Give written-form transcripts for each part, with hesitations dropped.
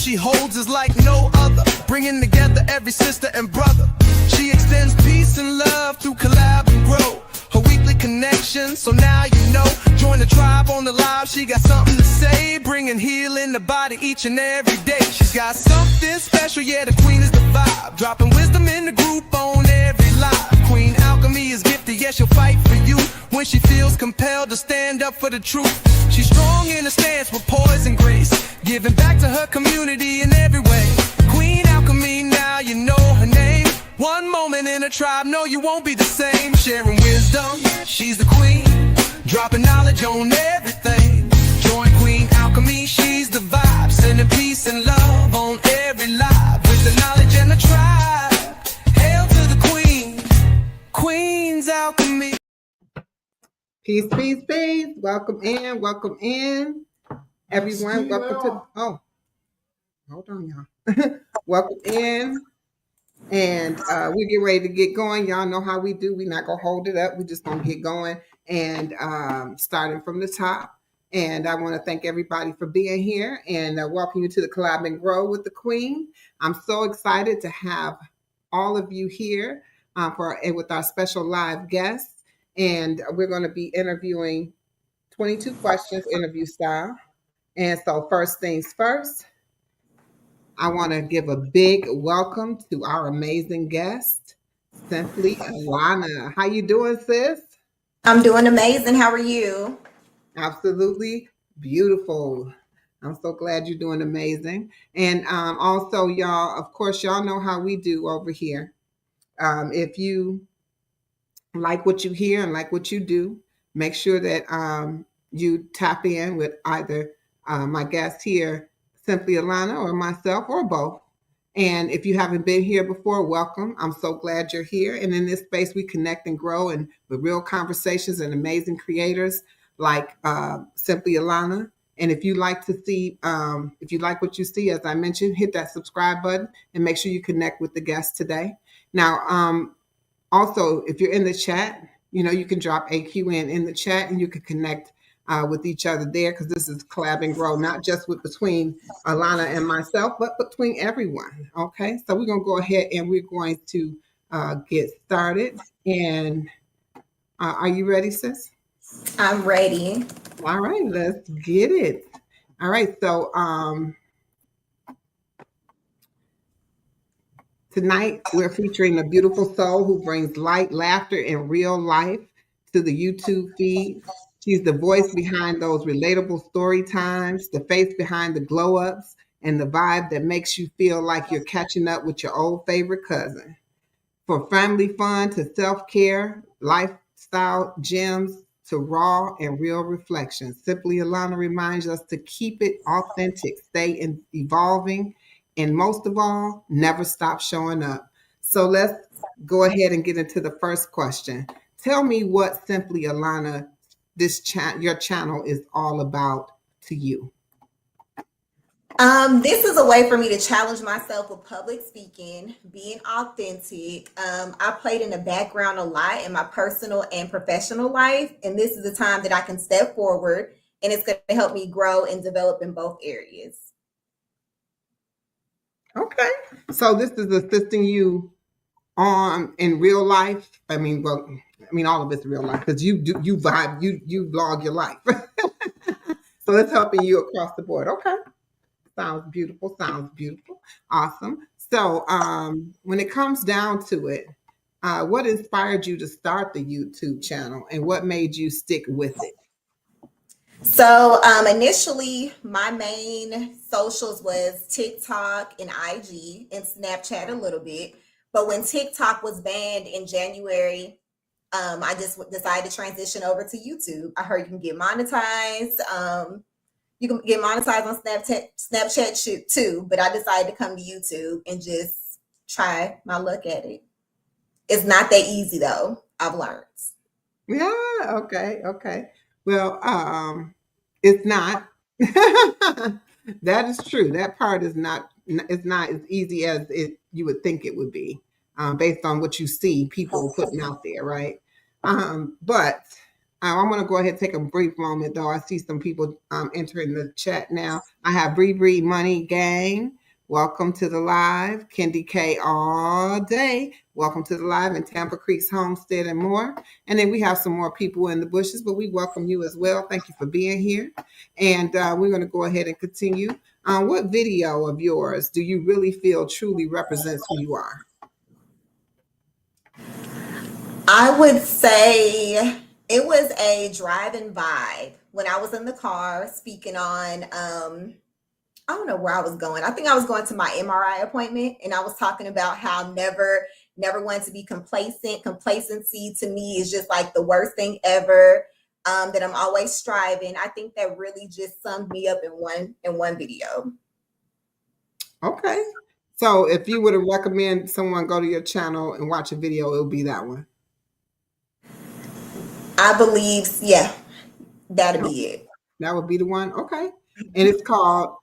she holds is like no other, bringing together every sister and brother. She extends peace and love through Collab and Grow, her weekly connection, so now you know. Join the tribe on the live, she got something to say, bringing healing the body each and every day. She's got something special, yeah, the queen is the vibe, dropping wisdom in the group on every live. Queen Alchemy is gifted, yes, she'll fight for you when she feels compelled to stand up for the truth. She's strong in her stance with poise and grace, giving back to her community in every way. Queen Alchemy, now you know her name. One moment in a tribe, no, you won't be the same. Sharing wisdom, she's the queen, dropping knowledge on everything. Join Queen Alchemy, she's the vibe, sending peace and love on every live. With the knowledge and the tribe, hail to the queen, Queen's Alchemy. Peace, peace, peace. Welcome in, everyone. Welcome to, oh, hold on, y'all. Welcome in. And we get ready to get going. Y'all know how we do. We're not going to hold it up. We're just going to get going and starting from the top. And I want to thank everybody for being here and welcome you to the Collab and Grow with the Queen. I'm so excited to have all of you here with our special live guests. And we're going to be interviewing 22 questions, interview style. And so first things first, I want to give a big welcome to our amazing guest, Simply Alana. How you doing, sis? I'm doing amazing. How are you? Absolutely beautiful. I'm so glad you're doing amazing. And also, y'all, of course, y'all know how we do over here. If you like what you hear and like what you do, make sure that you tap in with either my guest here, Simply Alana, or myself, or both. And if you haven't been here before, welcome. I'm so glad you're here. And in this space, we connect and grow and with real conversations and amazing creators like Simply Alana. And if you like to see, if you like what you see, as I mentioned, hit that subscribe button and make sure you connect with the guest today. Now, also, if you're in the chat, you can drop AQ in the chat and you can connect with each other there, because this is Collab and Grow, not just between Alana and myself, but between everyone. Okay, so we're going to go ahead and we're going to get started. And are you ready, sis? I'm ready. All right, let's get it. All right, so tonight we're featuring a beautiful soul who brings light, laughter, and real life to the YouTube feed. She's the voice behind those relatable story times, the face behind the glow ups, and the vibe that makes you feel like you're catching up with your old favorite cousin. For family fun to self-care, lifestyle gems to raw and real reflections, Simply Alana reminds us to keep it authentic, stay evolving, and most of all, never stop showing up. So let's go ahead and get into the first question. Tell me what Simply Alana, your channel is all about to you. This is a way for me to challenge myself with public speaking, being authentic. I played in the background a lot in my personal and professional life, and this is the time that I can step forward, and it's going to help me grow and develop in both areas. Okay, so this is assisting you in real life. I mean, all of it's real life, because you vibe, you vlog your life. So it's helping you across the board. Okay. Sounds beautiful. Awesome. So when it comes down to it, what inspired you to start the YouTube channel and what made you stick with it? So initially, my main socials was TikTok and IG and Snapchat a little bit. But when TikTok was banned in January, I just decided to transition over to YouTube. I heard you can get monetized. You can get monetized on Snapchat too, but I decided to come to YouTube and just try my luck at it. It's not that easy though, I've learned. Yeah, okay. Well, it's not. That is true. That part is not, it's not as easy as you would think it would be, based on what you see people putting out there, right? But I want to go ahead and take a brief moment, though. I see some people entering the chat now. I have Bree Money Gang. Welcome to the live. Kendi K all day. Welcome to the live, and Tampa Creek's Homestead and more. And then we have some more people in the bushes, but we welcome you as well. Thank you for being here. And we're going to go ahead and continue. What video of yours do you really feel truly represents who you are? I would say it was a drive-in vibe when I was in the car speaking on I don't know where I was going. I think I was going to my MRI appointment, and I was talking about how never want to be complacent. Complacency to me is just like the worst thing ever. That I'm always striving. I think that really just summed me up in one video. Okay. So if you were to recommend someone go to your channel and watch a video, it would be that one. I believe, yeah, that'd be it. That would be the one. Okay. And it's called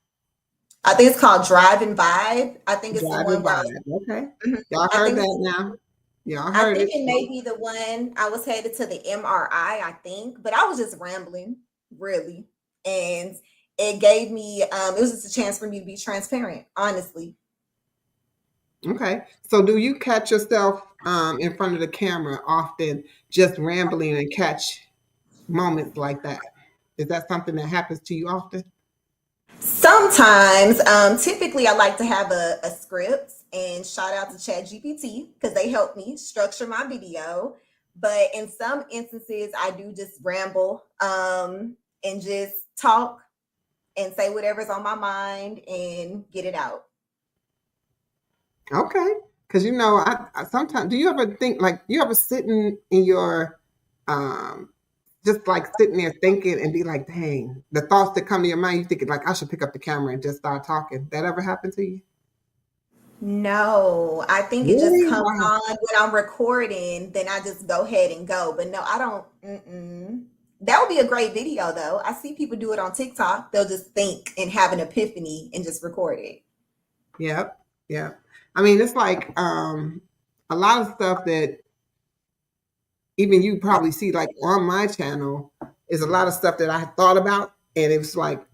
I think it's called Drive and Vibe. I think it's the Drive one and where Vibe. Okay. Mhm. Y'all I heard think that now. Y'all I heard think it. it may be the one I was headed to the MRI, I think, but I was just rambling, really. And it gave me it was just a chance for me to be transparent, honestly. Okay. So do you catch yourself in front of the camera often just rambling and catch moments like that? Is that something that happens to you often? Sometimes, typically I like to have a script, and shout out to ChatGPT because they help me structure my video. But in some instances, I do just ramble and just talk and say whatever's on my mind and get it out. Okay. Because I sometimes do you ever think like you ever sitting in your um just like sitting there thinking and be like, dang, the thoughts that come to your mind, you thinking like I should pick up the camera and just start talking. That ever happened to you? No, I think it just Really? comes Wow. on when I'm recording, then I just go ahead and go. But no, I don't. Mm-mm. That would be a great video, though. I see people do it on TikTok. They'll just think and have an epiphany and just record it. Yep. Yep. I mean, it's like a lot of stuff that even you probably see like on my channel is a lot of stuff that I had thought about, and it was like,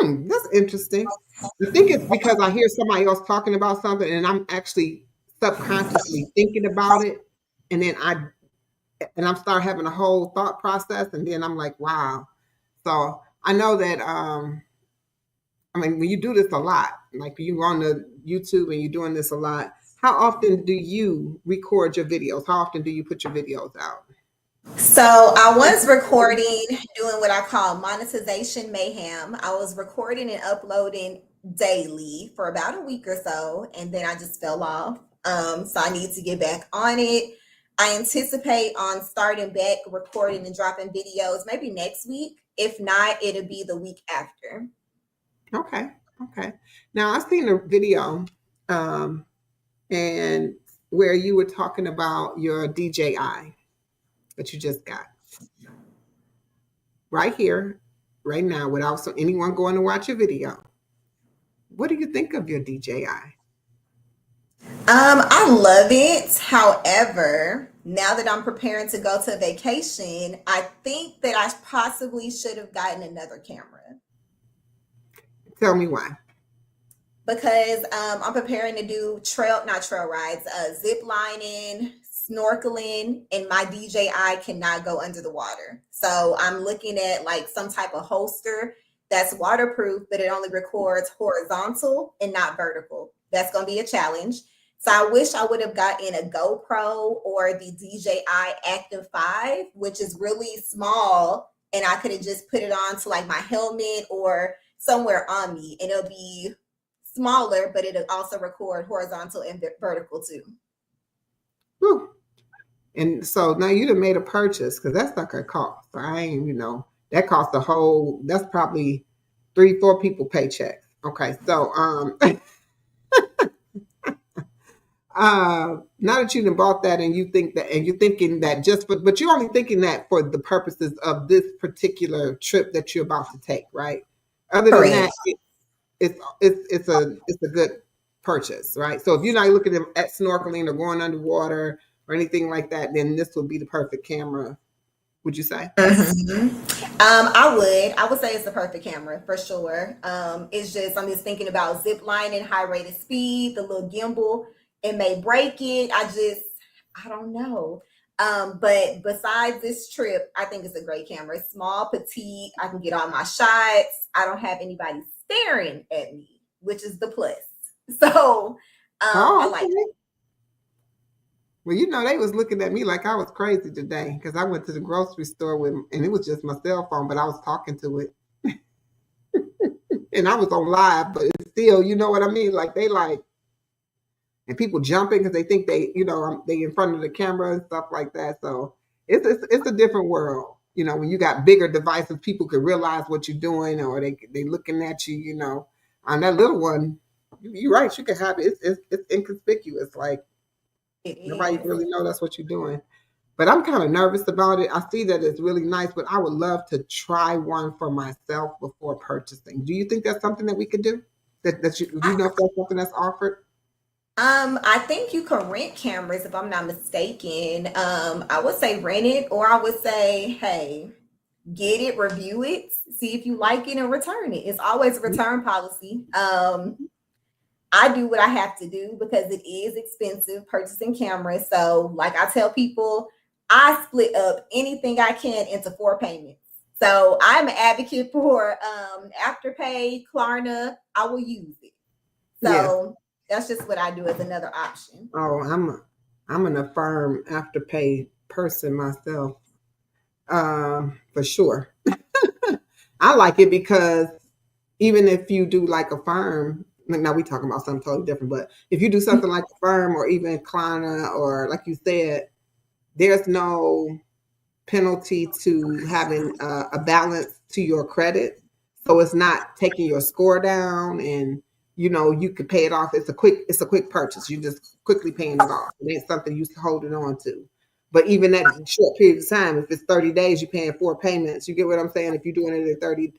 that's interesting. I think it's because I hear somebody else talking about something, and I'm actually subconsciously thinking about it, and then I'm start having a whole thought process, and then I'm like, wow. So I know that I mean, when you do this a lot, like you on the YouTube and you're doing this a lot, how often do you record your videos? How often do you put your videos out? So I was recording, doing what I call monetization mayhem. I was recording and uploading daily for about a week or so, and then I just fell off. So I need to get back on it. I anticipate on starting back recording and dropping videos maybe next week. If not, it'll be the week after. Okay, okay. Now I've seen a video, um, and where you were talking about your DJI that you just got right here, right now, without anyone going to watch your video. What do you think of your DJI? I love it. However, now that I'm preparing to go to vacation, I think that I possibly should have gotten another camera Tell me why. because I'm preparing to do not trail rides, zip lining, snorkeling, and my DJI cannot go under the water. So I'm looking at like some type of holster that's waterproof, but it only records horizontal and not vertical. That's going to be a challenge. So I wish I would have gotten a GoPro or the DJI Active 5, which is really small, and I could have just put it on to like my helmet or somewhere on me, and it'll be smaller, but it'll also record horizontal and vertical too. Whew. And so now you done made a purchase because that's not gonna cost. I ain't, that costs that's probably 3, 4 people paychecks. Okay, so now that you done bought that and you think that and you're thinking that but you're only thinking that for the purposes of this particular trip that you're about to take, right? Other than that, Correct. it's a good purchase, right? So if you're not looking at snorkeling or going underwater or anything like that, then this will be the perfect camera would you say? I would say it's the perfect camera for sure. It's just I'm just thinking about zip lining, high rated speed, the little gimbal. It may break it. I don't know. But besides this trip, I think it's a great camera. It's small, petite. I can get all my shots. I don't have anybody staring at me, which is the plus. So I Oh, like okay. Well, you know, they was looking at me like I was crazy today because I went to the grocery store with, and it was just my cell phone, but I was talking to it, and I was on live, but it's still, you know what I mean? Like they like, and people jumping because they think they, you know, they in front of the camera and stuff like that. So it's a different world. You know, when you got bigger devices, people can realize what you're doing, or they looking at you. You know, on that little one, you're right. You can have it. It's inconspicuous. Like it nobody is. really know that's what you're doing. But I'm kind of nervous about it. I see that it's really nice, but I would love to try one for myself before purchasing. Do you think that's something that we could do? That you do you know if that's something that's offered? I think you can rent cameras if I'm not mistaken. I would say rent it, or I would say, hey, get it, review it, see if you like it, and return it. It's always a return policy. I do what I have to do because it is expensive purchasing cameras. So, like I tell people, I split up anything I can into 4 payments. So I'm an advocate for Afterpay, Klarna. I will use it. Yes. So that's just what I do as another option. Oh, I'm an affirm afterpay person myself, for sure. I like it because even if you do like a firm, like now we talking about something totally different, but if you do something like a firm or even Klarna or like you said, there's no penalty to having a balance to your credit. So it's not taking your score down and you know you could pay it off. It's a quick purchase. You just quickly paying it off. It ain't something you holding on to. But even that short period of time, if it's 30 days, you're paying 4 payments. You get what I'm saying? If you're doing it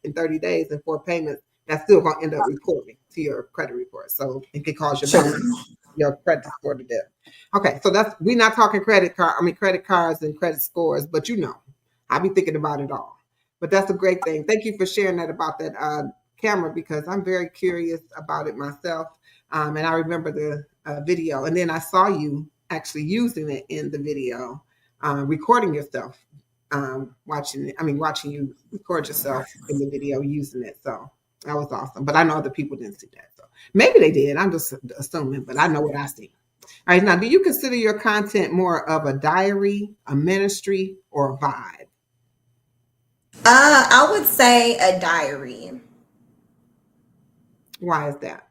in 30 days and 4 payments, that's still gonna end up reporting to your credit report. So it could cause your Sure. balance, your credit score to dip. Okay, so that's we're not talking credit cards and credit scores, but you know, I be thinking about it all. But that's a great thing. Thank you for sharing that about that camera because I'm very curious about it myself. And I remember the video, and then I saw you actually using it in the video, recording yourself, watching it. I mean, watching you record yourself in the video using it. So that was awesome. But I know other people didn't see that. So maybe they did. I'm just assuming, but I know what I see. All right, now, do you consider your content more of a diary, a ministry, or a vibe? I would say a diary Why is that?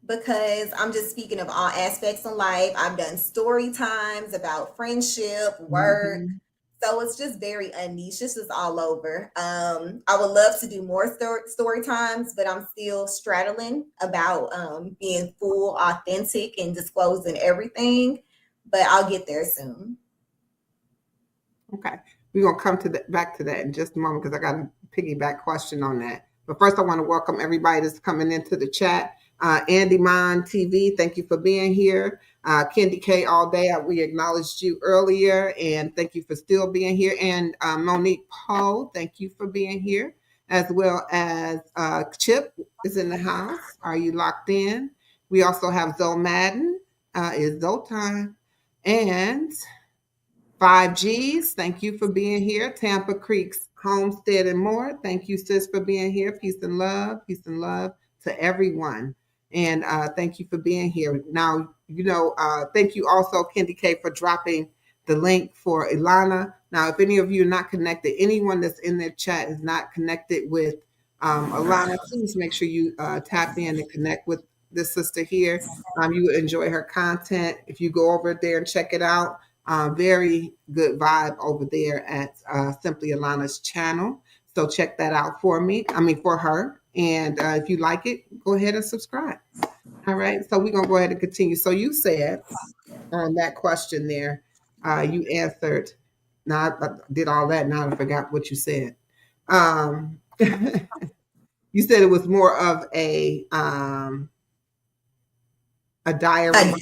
because I'm just speaking of all aspects of life. I've done story times about friendship, work. Mhm. So it's just very unniche. It's just all over. I would love to do more story times, but I'm still straddling about being full, authentic, and disclosing everything. But I'll get there soon. Okay. We're gonna come to back to that in just a moment because I got a piggyback question on that. But first, I want to welcome everybody that's coming into the chat. Andy Mon TV, thank you for being here. Kendi K all day, we acknowledged you earlier, and thank you for still being here. And Monique Poe, thank you for being here, as well as Chip is in the house. Are you locked in? We also have Zoe Madden. It's Zoe time, and 5Gs, thank you for being here. Tampa Creek's Homestead and more. Thank you, sis, for being here. Peace and love to everyone. And thank you for being here. Now, you know, thank you also, Kendi K, for dropping the link for Ilana. Now, if any of you are not connected, anyone that's in their chat is not connected with Ilana, please make sure you tap in and connect with this sister here. You will enjoy her content if you go over there and check it out. Very good vibe over there at Simply Alana's channel. So check that out for her. And if you like it, go ahead and subscribe. All right. So we're going to go ahead and continue. So you said on that question there, you answered. Now I did all that. Now I forgot what you said. You said it was more of a diary.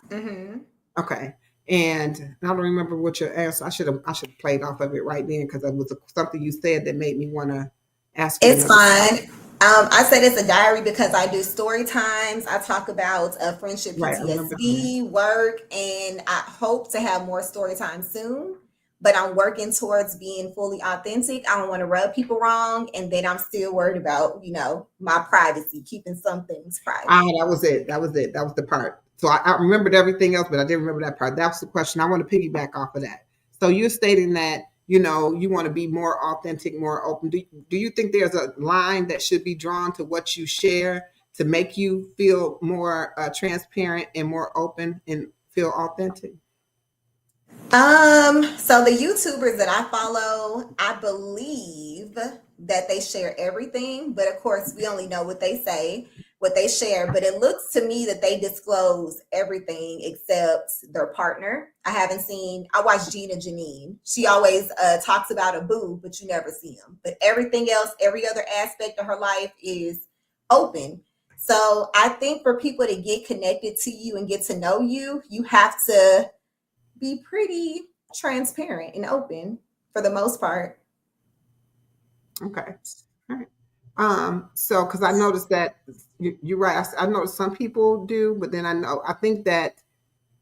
Mm-hmm. Okay. And I don't remember what your answer. I should have played off of it right then because it was something you said that made me want to ask you It's another. fine. I said it's a diary because I do story times. I talk about friendship Right, I remember that. PTSD, work, and I hope to have more story time soon. But I'm working towards being fully authentic. I don't want to rub people wrong. And then I'm still worried about, my privacy, keeping some things Ah, private. that was it. That was it. That was the part. So I remembered everything else, but I didn't remember that part. That's the question. I want to piggyback off of that. So you're stating that, you want to be more authentic, more open. Do you think there's a line that should be drawn to what you share to make you feel more transparent and more open and feel authentic? So the YouTubers that I follow, I believe that they share everything, but of course we only know what they say, what they share, but it looks to me that they disclose everything except their partner. I watch Gina Janine. She always talks about a boo, but you never see him. But everything else, every other aspect of her life is open. So I think for people to get connected to you and get to know you, you have to be pretty transparent and open for the most part. Okay. All right. So because I noticed that you're right. I noticed some people do, but then I think that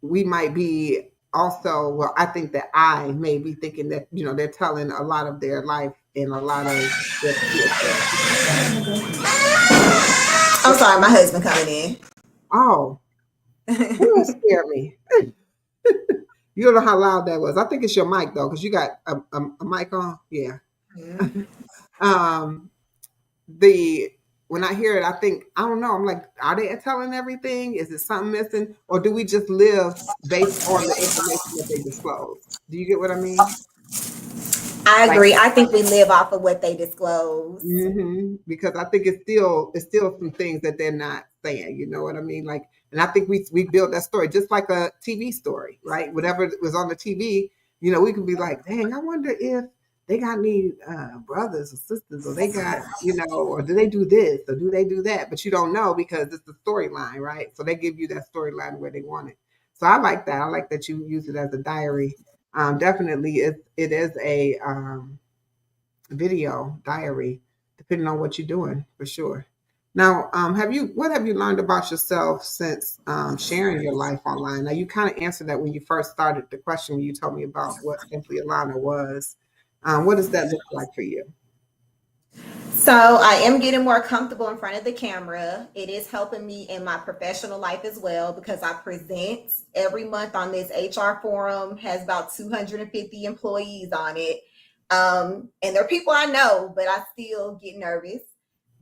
we might be also, well, I think that I may be thinking that, they're telling a lot of their life and a lot of their I'm sorry, my husband coming oh, that in. scared me. You don't know how loud that was. I think it's your mic though, because you got a mic on. Yeah. Um, the when I hear it, I think I don't know. I'm like, are they telling everything? Is it something missing, or do we just live based on the information that they disclose? Do you get what I mean? I Like, agree. I think we live off of what they disclose. because I think it's still some things that they're not saying. You know what I mean? Like, and I think we built that story just like a TV story, right? Whatever was on the TV, we could be like, dang, I wonder if they got any brothers or sisters, or they got, or do they do this or do they do that? But you don't know because it's the storyline, right? So they give you that storyline where they want it. So I like that. I like that you use it as a diary. Definitely, it is a video diary, depending on what you're doing, for sure. Now, what have you learned about yourself since sharing your life online? Now, you kind of answered that when you first started the question when you told me about what Simply Alana was. What does that look like for you? So I am getting more comfortable in front of the camera. It is helping me in my professional life as well because I present every month on this HR forum, has about 250 employees on it. And there are people I know, but I still get nervous.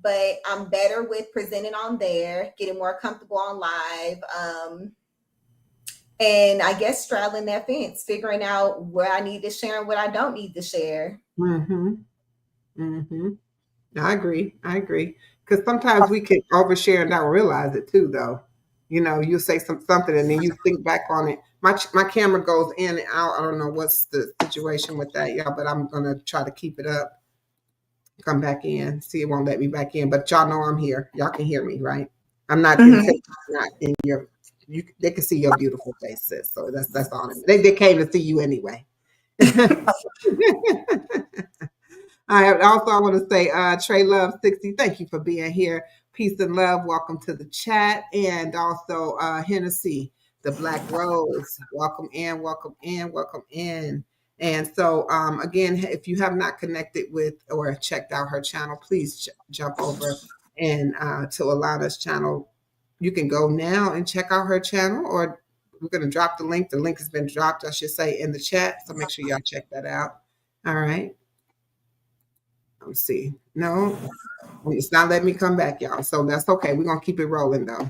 But I'm better with presenting on there, getting more comfortable on live. And I guess straddling that fence, figuring out where I need to share and what I don't need to share. Mm-hmm. Mm-hmm. I agree. I agree. Because sometimes we can overshare and not realize it too, though. You say something and then you think back on it. My camera goes in and out. I don't know what's the situation with that, y'all, but I'm gonna try to keep it up. Come back in. See, it won't let me back in, but y'all know I'm here. Y'all can hear me, right? I'm not in, Mhm. not in your. They can see your beautiful face, sis. So that's all. They came to see you anyway. I want to say, Trey Love 60, thank you for being here. Peace and love. Welcome to the chat. And also, Hennessy, the Black Rose. Welcome in, welcome in, welcome in. And so, again, if you have not connected with or checked out her channel, please jump over and to Alana's channel. You can go now and check out her channel, or we're going to drop the link. The link has been dropped, I should say, in the chat. So make sure y'all check that out. All right. Let's see. No, it's not letting me come back, y'all. So that's okay. We're gonna keep it rolling though.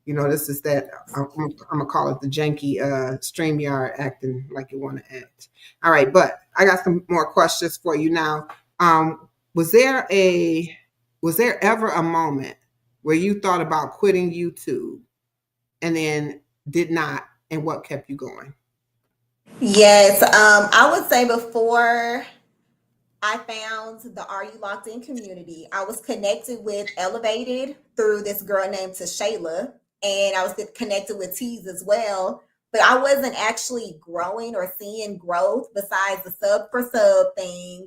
This is that I'm gonna call it the janky StreamYard acting like you want to act. All right, but I got some more questions for you now. Um, was there ever a moment where you thought about quitting YouTube and then did not, and what kept you going? Yes, I would say before I found the Are You Locked In community, I was connected with Elevated through this girl named Tashayla, and I was connected with Tease as well. but I wasn't actually growing or seeing growth besides the sub for sub thing.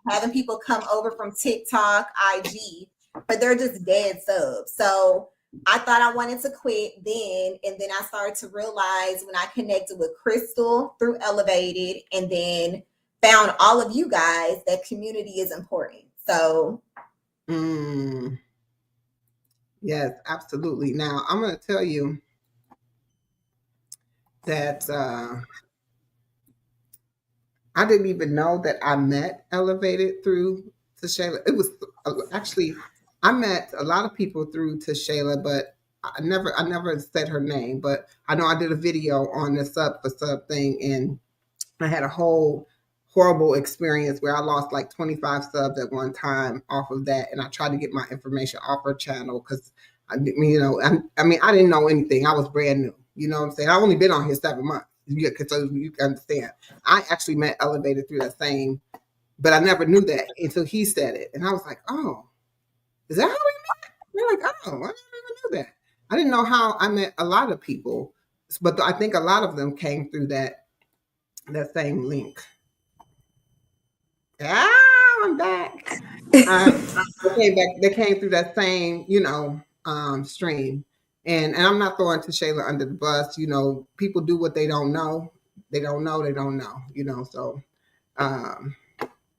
Having people come over from TikTok, IG, but they're just dead subs. So I thought I wanted to quit then. And then I started to realize when I connected with Crystal through Elevated and then found all of you guys that community is important. So yes, absolutely. Now I'm going to tell you that I didn't even know that I met Elevated through Tashayla. It was actually, I met a lot of people through Tashayla, but I never said her name. But I know I did a video on the sub for sub thing, and I had a whole horrible experience where I lost like 25 subs at one time off of that, and I tried to get my information off her channel because I didn't know anything. I was brand new. You know what I'm saying? I've only been on here 7 months. So you can understand. I actually met Elevated through that same, but I never knew that until he said it, and I was like, "Oh, is that how we met?" They're like, "Oh, I never even knew that." I didn't know how I met a lot of people, but I think a lot of them came through that same link. Ah, I'm back. They came through that same, stream. And I'm not throwing Shayla under the bus. You know, people do what they don't know. They don't know, they don't know, so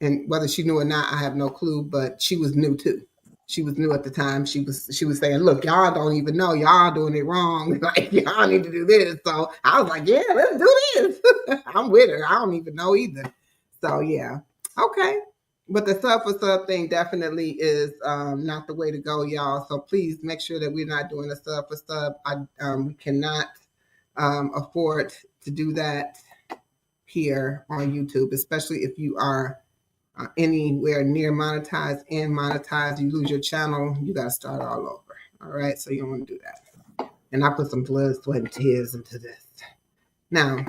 and whether she knew or not, I have no clue, but she was new too. She was new at the time. She was saying, "Look, y'all don't even know. Y'all doing it wrong. Like, y'all need to do this." So I was like, "Yeah, let's do this." I'm with her. I don't even know either. So yeah. Okay. But the sub for sub thing definitely is not the way to go, y'all. So please make sure that we're not doing a sub for sub. We cannot afford to do that here on YouTube, especially if you are anywhere near monetized and monetized. You lose your channel, you got to start all over. All right. So you don't want to do that. And I put some blood, sweat, and tears into this. Now,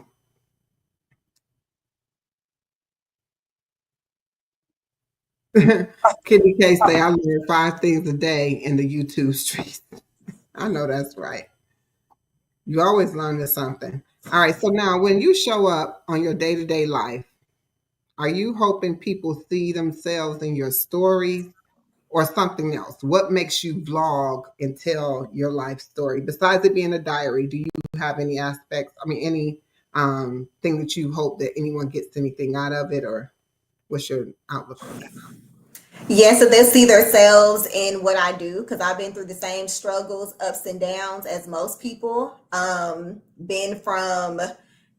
Kitty K say I learn 5 things a day in the YouTube streets. I know that's right. You always learn something. All right. So now when you show up on your day-to-day life, are you hoping people see themselves in your stories or something else? What makes you vlog and tell your life story? Besides it being a diary, do you have any aspects, any thing that you hope that anyone gets anything out of it, or what's your outlook on that? Yeah, so they'll see themselves in what I do because I've been through the same struggles, ups and downs as most people. Been from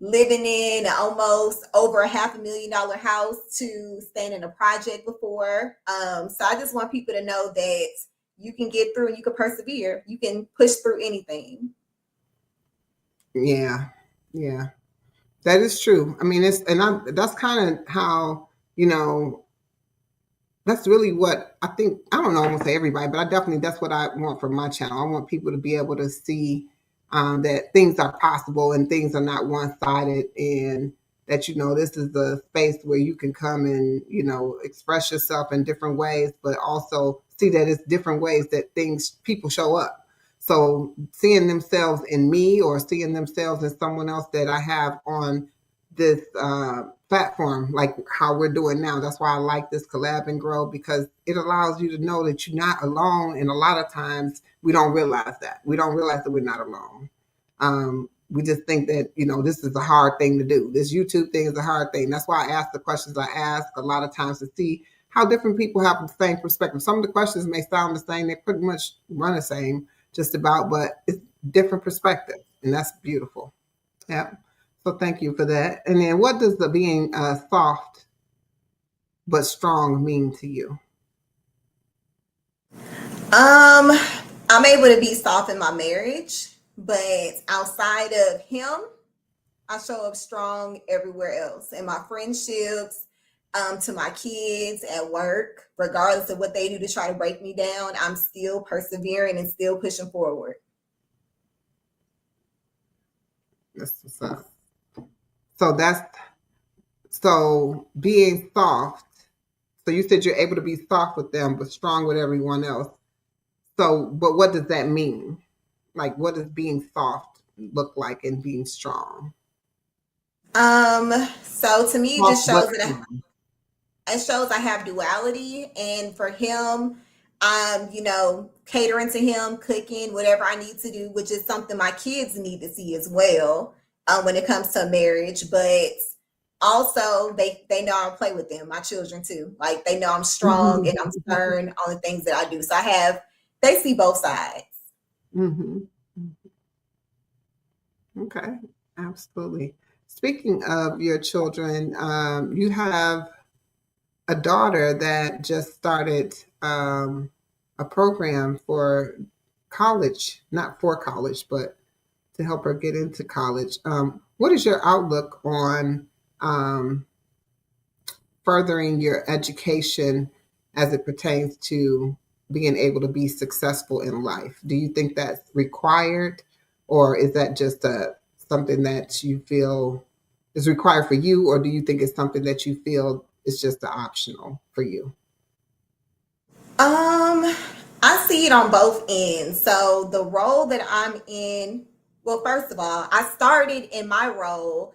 living in almost over $500,000 house to staying in a project before. So I just want people to know that you can get through and you can persevere. You can push through anything. Yeah, that is true. That's kind of how, that's really what I think. I don't know, I won't say everybody, but that's what I want for my channel. I want people to be able to see that things are possible and things are not one-sided, and that, this is the space where you can come and, express yourself in different ways, but also see that it's different ways that people show up. So seeing themselves in me or seeing themselves in someone else that I have on this platform, like how we're doing now. That's why I like this Collab and Grow, because it allows you to know that you're not alone. And a lot of times we don't realize that. We don't realize that we're not alone. We just think that, this is a hard thing to do. This YouTube thing is a hard thing. That's why I ask the questions I ask a lot of times to see how different people have the same perspective. Some of the questions may sound the same. They pretty much run the same just about, but it's different perspective. And that's beautiful. Yeah. So thank you for that. And then what does the being soft but strong mean to you? I'm able to be soft in my marriage, but outside of him, I show up strong everywhere else. In my friendships, to my kids, at work, regardless of what they do to try to break me down, I'm still persevering and still pushing forward. That's what's up. So being soft. So you said you're able to be soft with them, but strong with everyone else. So, but what does that mean? Like, what does being soft look like in being strong? So to me, it Well, just shows what that it shows I have duality, and for him, catering to him, cooking, whatever I need to do, which is something my kids need to see as well, when it comes to marriage. But also, they know I don't play with them, my children too. Like they know I'm strong and I'm stern on the things that I do. So they see both sides. Mhm. Okay, absolutely. Speaking of your children, you have a daughter that just started a program for college, not for college, but to help her get into college. What is your outlook on um, furthering your education as it pertains to being able to be successful in life? Do you think that's required, or is that just something that you feel is required for you, or do you think it's something that you feel is just optional for you? I see it on both ends. So the role that I'm in, well, first of all, I started in my role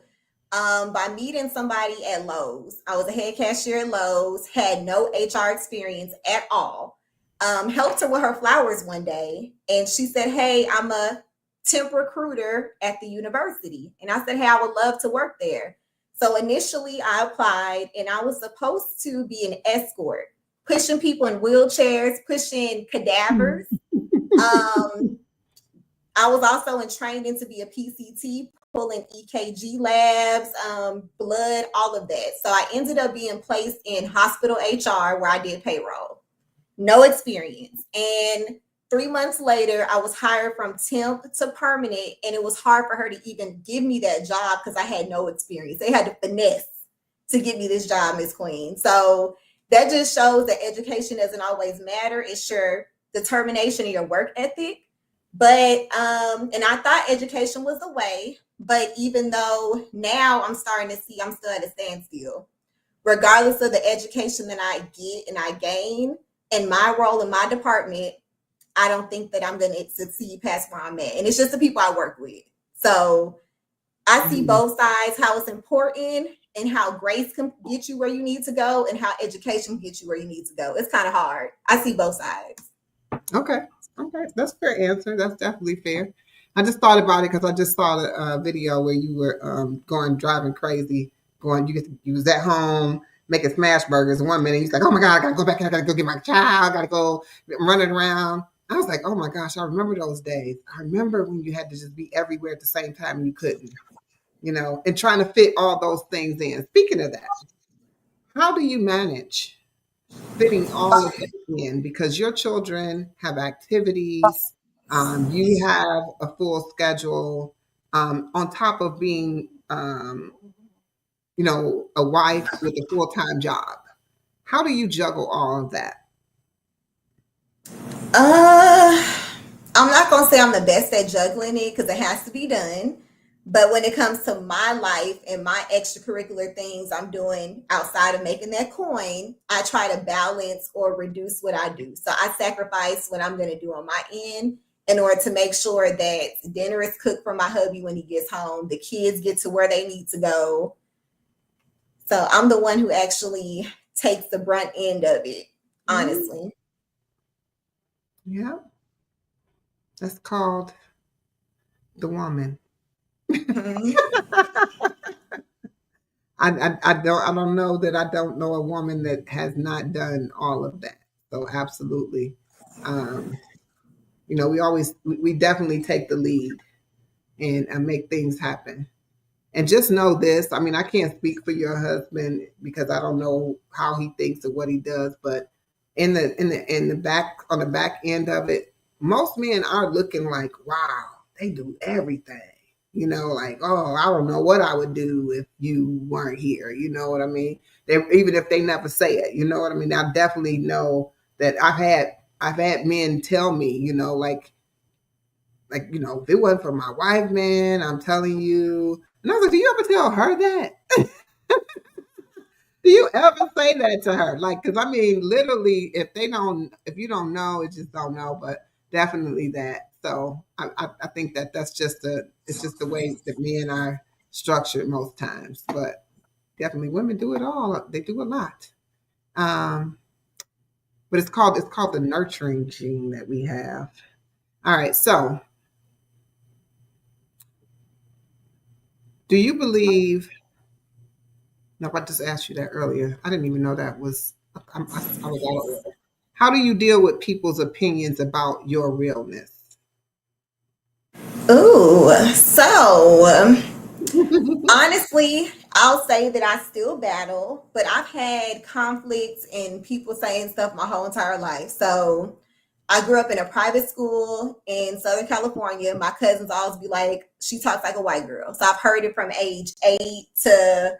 by meeting somebody at Lowe's. I was a head cashier at Lowe's, had no HR experience at all. Helped her with her flowers one day, and she said, "Hey, I'm a temp recruiter at the university." And I said, "Hey, I would love to work there." So initially, I applied, and I was supposed to be an escort, pushing people in wheelchairs, pushing cadavers. Um, I was also in training to be a PCT, pulling EKG labs, blood, all of that. So I ended up being placed in hospital HR where I did payroll. No experience. And 3 months later, I was hired from temp to permanent, and it was hard for her to even give me that job because I had no experience. They had to finesse to give me this job, Miss Queen. So that just shows that education doesn't always matter. It's your determination and your work ethic. But and I thought education was the way, but even though now I'm starting to see I'm still at a standstill. Regardless of the education that I get and I gain in my role in my department, I don't think that I'm going to succeed past where I'm at. And it's just the people I work with. So I see Mm, both sides, how it's important and how grace can get you where you need to go and how education can get you where you need to go. It's kind of hard. I see both sides. okay, okay, that's a fair answer. That's definitely fair. I just thought about it because I just saw the video where you were going driving crazy, going. You was at home making smash burgers. And 1 minute you're like, "Oh my god, I gotta go back. I gotta go get my child. I gotta go running around." I was like, "Oh my gosh, I remember those days. I remember when you had to just be everywhere at the same time and you couldn't, and trying to fit all those things in." Speaking of that, how do you manage fitting all of it in? Because your children have activities, you have a full schedule, on top of being, a wife with a full time job. How do you juggle all of that? Uh, I'm not gonna say I'm the best at juggling it because it has to be done. But when it comes to my life and my extracurricular things I'm doing outside of making that coin, I try to balance or reduce what I do. So I sacrifice what I'm gonna do on my end in order to make sure that dinner is cooked for my hubby when he gets home, the kids get to where they need to go. So I'm the one who actually takes the brunt end of it, Mm, honestly. yeah, that's called the woman. Mhm. I don't know that I don't know a woman that has not done all of that. So absolutely, um, we definitely take the lead and make things happen. And just know this, I mean, I can't speak for your husband because I don't know how he thinks or what he does, but in the back on the back end of it, most men are looking like, wow, they do everything. Like, oh, I don't know what I would do if you weren't here. You know what I mean? Even if they never say it, you know what I mean? I definitely know that I've had men tell me, if it wasn't for my wife, man, I'm telling you. And I was like, do you ever tell her that? Do you ever say that to her? Like, because I mean, literally, if you don't know, it just don't know. But definitely that. So I think that that's just it's just the way that men are structured most times. But definitely women do it all. They do a lot. Um, but it's called the nurturing gene that we have. All right. So do you believe? No, I just asked you that earlier. I didn't even know that was. I was out of order. How do you deal with people's opinions about your realness? Ooh, so honestly, I'll say that I still battle, but I've had conflicts and people saying stuff my whole entire life. So I grew up in a private school in Southern California. My cousins always be like, she talks like a white girl. So I've heard it from age 8 to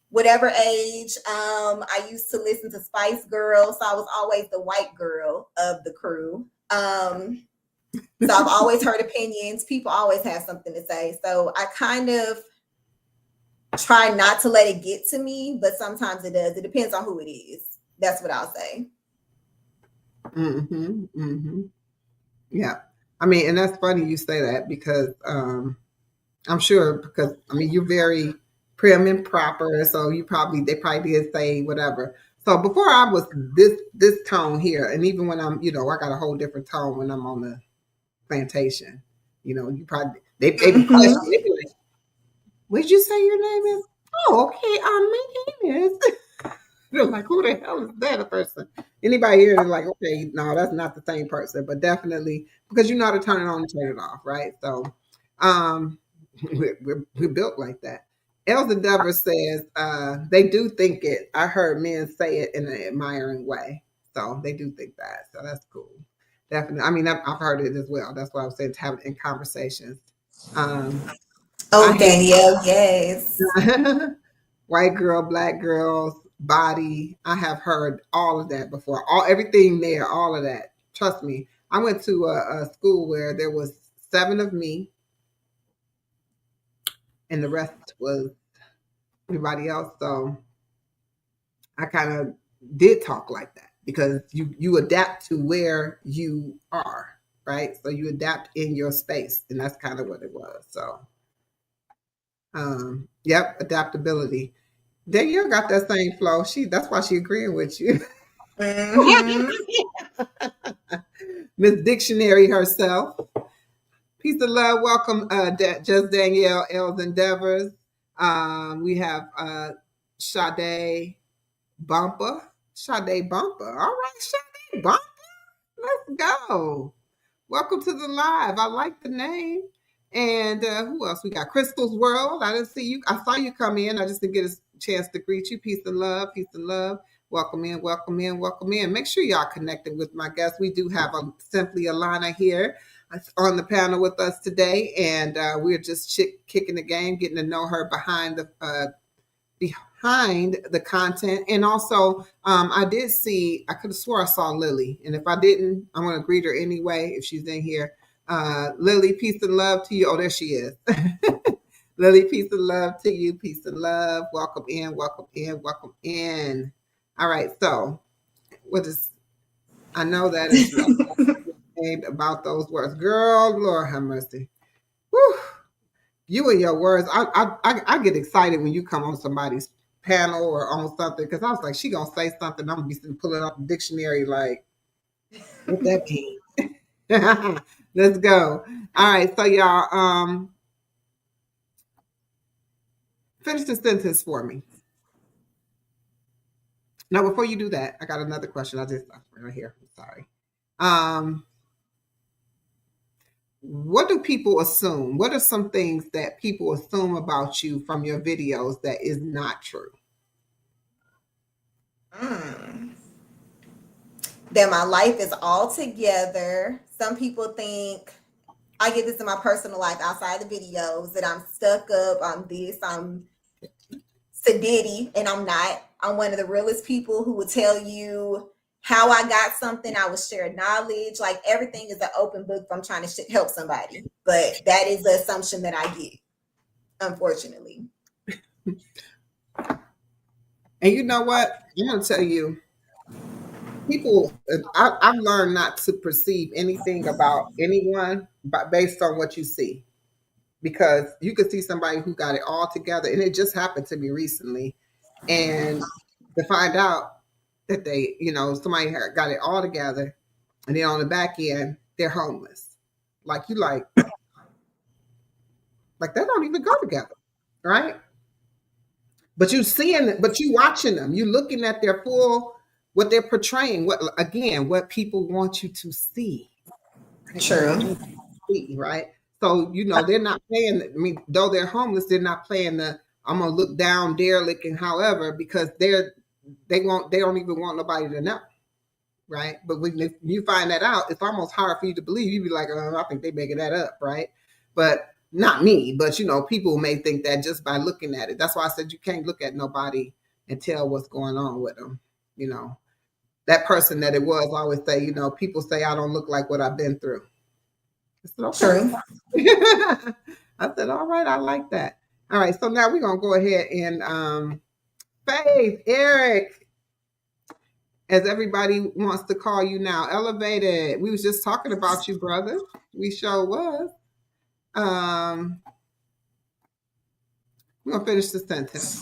whatever age. I used to listen to Spice Girls, so I was always the white girl of the crew. So I've always heard opinions. People always have something to say. So I kind of try not to let it get to me, but sometimes it does. It depends on who it is. That's what I'll say. Mm-hmm. Mm-hmm. Yeah. I mean, and that's funny you say that because I'm sure because I mean you're very prim and proper, so they probably did say whatever. So before I was this tone here, and even when I'm I got a whole different tone when I'm on the plantation. You probably they be questioning. Mm-hmm. They be like, "What did you say your name is?" Oh, okay. My name is. They're like, "Who the hell is that a person?" Anybody here is like, "Okay, no, that's not the same person," but definitely because you know how to turn it on and turn it off, right? So, um, we're built like that. Els Endeavor says they do think it. I heard men say it in an admiring way, so they do think that. So that's cool. Definitely. I mean, I've heard it as well. That's why I was saying to have it in conversations. Um, I Oh, hate Danielle, yes. white girl, black girls, body. I have heard all of that before. Everything there, all of that. Trust me. I went to a school where there was 7 of me, and the rest was everybody else. So I kind of did talk like that because you adapt to where you are, right? So you adapt in your space, and that's kind of what it was. So, yep, adaptability. Danielle got that same flow. That's why she agreeing with you. Mm-hmm. Miss Dictionary herself. Peace of love. Welcome, Just Danielle L's Endeavors. We have Sade Bumper. Sade Bumper. All right, Sade Bumper. Let's go. Welcome to the live. I like the name. And who else? We got Crystal's World. I didn't see you. I saw you come in. I just didn't get a chance to greet you. Peace and love. Peace and love. Welcome in. Welcome in. Welcome in. Make sure y'all connected with my guests. We do have Simply Alana here on the panel with us today, and we're just kicking the game, getting to know her behind the content. And also, I did see, I could have swore I saw Lily. And if I didn't, I'm going to greet her anyway if she's in here. Lily, peace and love to you. Oh, there she is. Lily, peace and love to you. Peace and love. Welcome in, welcome in, welcome in. All right. So, I know that is about those words. Girl, Lord have mercy. Whew. You and your words. I get excited when you come on somebody's panel or on something because I was like, she gonna say something. I'm gonna be pulling up the dictionary like, what that mean? Let's go. All right, so y'all, finish the sentence for me. Now, before you do that, I got another question. I just right here. I'm sorry. What do people assume? What are some things that people assume about you from your videos that is not true? That my life is all together. Some people think I get this in my personal life outside the videos that I'm stuck up, I'm this, I'm sedity, and I'm not. I'm one of the realest people who will tell you how I got something. I will share knowledge. Like everything is an open book if I'm trying to help somebody. But that is the assumption that I get, unfortunately. And you know what? I'm gonna tell you. people, I've learned not to perceive anything about anyone but based on what you see, because you could see somebody who got it all together, and it just happened to me recently, and to find out that they, somebody got it all together, and then on the back end they're homeless. Like you, like that don't even go together, right? But you watching them, you looking at their full, what they're portraying, what people want you to see. Right? True. See, right? So they're not playing. I mean, though they're homeless, they're not playing the "I'm gonna look down, derelict," and however, because they don't even want nobody to know, right? But when you find that out, it's almost hard for you to believe. You'd be like, I think they making that up, right? But not me. But people may think that just by looking at it. That's why I said you can't look at nobody and tell what's going on with them. That person that it was always say, people say I don't look like what I've been through. I said, okay. True. I said, all right, I like that. All right, so now we're gonna go ahead and Faith, Eric, as everybody wants to call you now, Elevated. We was just talking about you, brother. We sure was. We're gonna finish the sentence.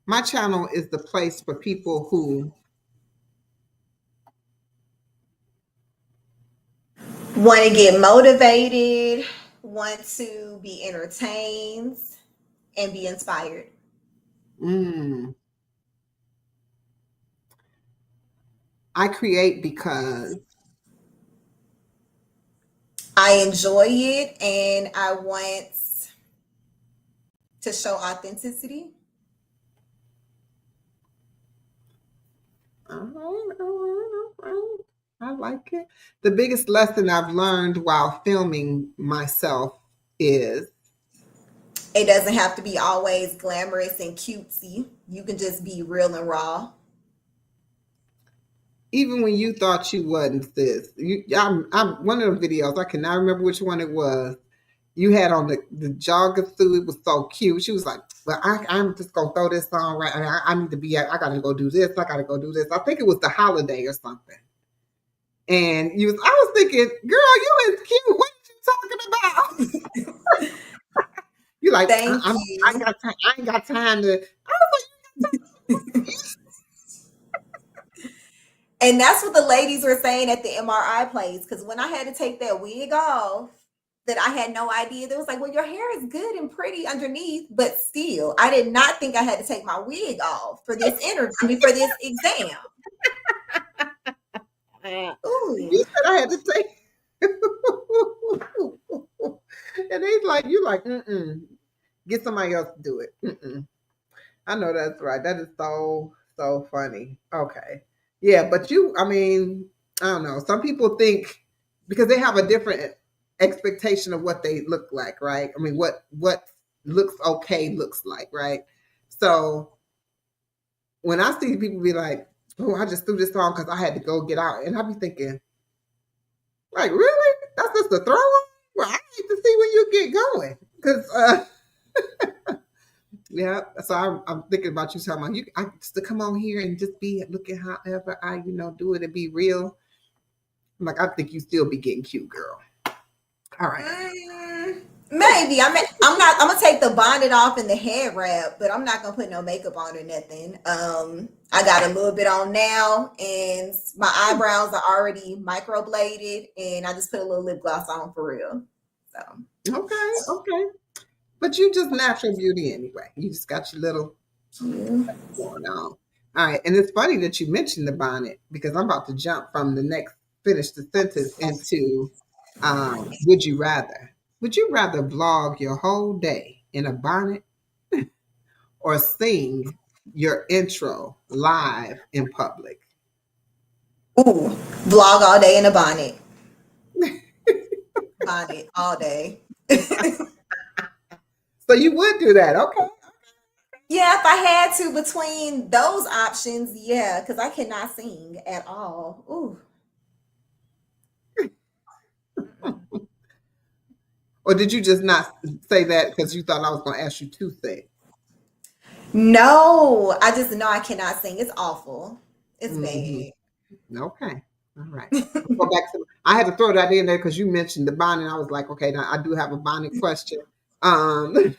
My channel is the place for people who want to get motivated, want to be entertained, and be inspired. I create because I enjoy it and I want to show authenticity. all right. I like it. The biggest lesson I've learned while filming myself is it doesn't have to be always glamorous and cutesy. You can just be real and raw. Even when you thought you wasn't, sis. I'm one of the videos, I cannot remember which one it was. You had on the jogger suit. It was so cute. She was like, well, I'm just going to throw this on right. I need to be, I got to go do this. I got to go do this. I think it was the holiday or something. And I was thinking, girl, you is cute. What are you talking about? You like, Thank I you. ain't got time to. I was like, and that's what the ladies were saying at the MRI place. Because when I had to take that wig off, that I had no idea. They was like, well, your hair is good and pretty underneath, but still, I did not think I had to take my wig off for this interview, for this exam. Ooh. You said I had to take. And they like, you like, get somebody else to do it. I know that's right. That is so funny. Okay. Yeah, but I don't know. Some people think, because they have a different expectation of what they look like, right? I mean, what looks okay looks like, right? So when I see people be like, oh, I just threw this on because I had to go get out, and I be thinking, like, really? That's just a throw on? Well, I need to see when you get going, because yeah. So I'm thinking about you talking about I just to come on here and just be looking however I do it and be real. I'm like, I think you still be getting cute, girl. All right. Maybe. I'm gonna take the bonnet off and the head wrap, but I'm not gonna put no makeup on or nothing. I got a little bit on now, and my eyebrows are already microbladed, and I just put a little lip gloss on for real. So okay. But you just natural beauty anyway. You just got your little going on. All right. And it's funny that you mentioned the bonnet, because I'm about to jump from the next finish the sentence into would you rather? Would you rather vlog your whole day in a bonnet or sing your intro live in public? Ooh, vlog all day in a bonnet. Bonnet all day. So you would do that, okay? Yeah, if I had to between those options, yeah, because I cannot sing at all. Ooh. Or did you just not say that because you thought I was going to ask you to sing? No, I just know I cannot sing. It's awful. It's Mhm. bad. Okay. All right. I'll go back to. I had to throw that in there because you mentioned the bonding. I was like, okay, now I do have a bonding question. Um,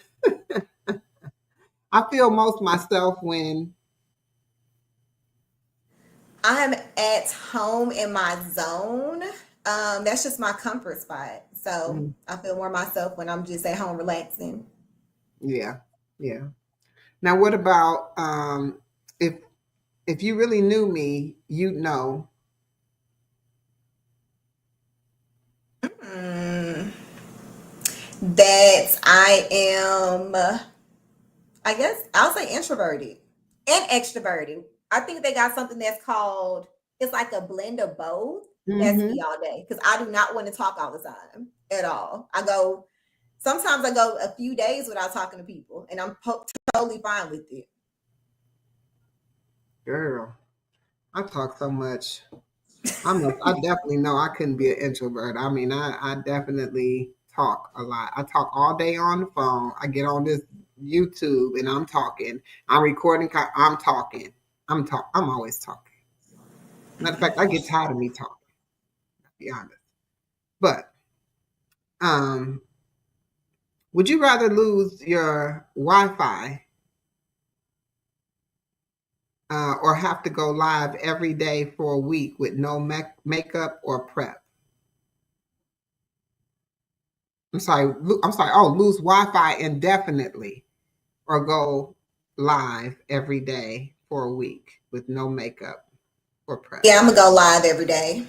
I feel most myself when. I'm at home in my zone. That's just my comfort spot. So Mm, I feel more myself when I'm just at home relaxing. yeah, yeah. Now, what about if you really knew me, you'd know. Mm, that I am, I guess I'll say introverted and extroverted. I think they got something that's called, it's like a blend of both. That's me Hmm. all day because I do not want to talk all the time at all. Sometimes I go a few days without talking to people and I'm totally fine with it. Girl, I talk so much. I definitely know I couldn't be an introvert. I mean, I definitely talk a lot. I talk all day on the phone. I get on this YouTube and I'm talking. I'm recording. I'm talking. I'm always talking. Matter of fact, I get tired of me talking. To be honest. But um, would you rather lose your Wi-Fi or have to go live every day for a week with no makeup or prep? I'm sorry. I'm sorry. Oh, lose Wi-Fi indefinitely or go live every day for a week with no makeup or prep. Yeah, I'm gonna go live every day.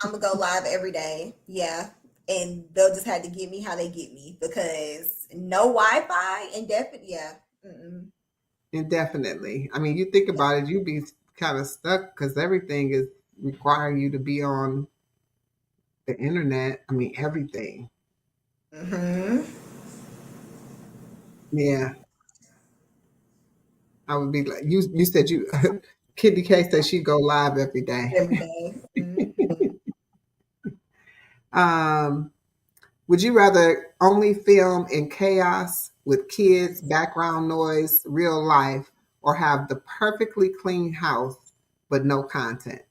I'm gonna go live every day. Yeah. And they'll just have to get me how they get me because no Wi-Fi and definitely, yeah. Mm-mm. Indefinitely. I mean, you think Yeah. about it, you'd be kind of stuck because everything is requiring you to be on the internet. I mean, everything. Hmm. Yeah, I would be like you. You said you, Kitty K said she'd go live every day. Every day. Mm-hmm. Um, would you rather only film in chaos with kids, background noise, real life, or have the perfectly clean house but no content?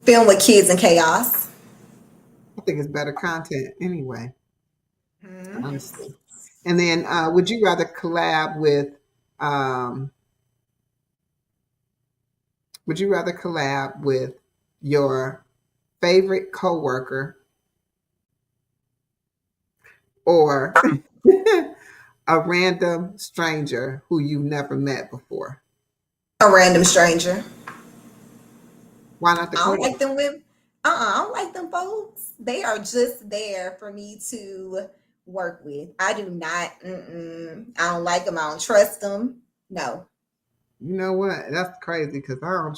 Film with kids and chaos. I think it's better content anyway, Hmm. honestly. And then, would you rather um, would you rather collab with your favorite coworker or a random stranger who you've never met before? A random stranger. Why not the I don't like coworker? them women. I don't like them folks. They are just there for me to work with. I do not. I don't like them. I don't trust them. No. You know what? That's crazy because I don't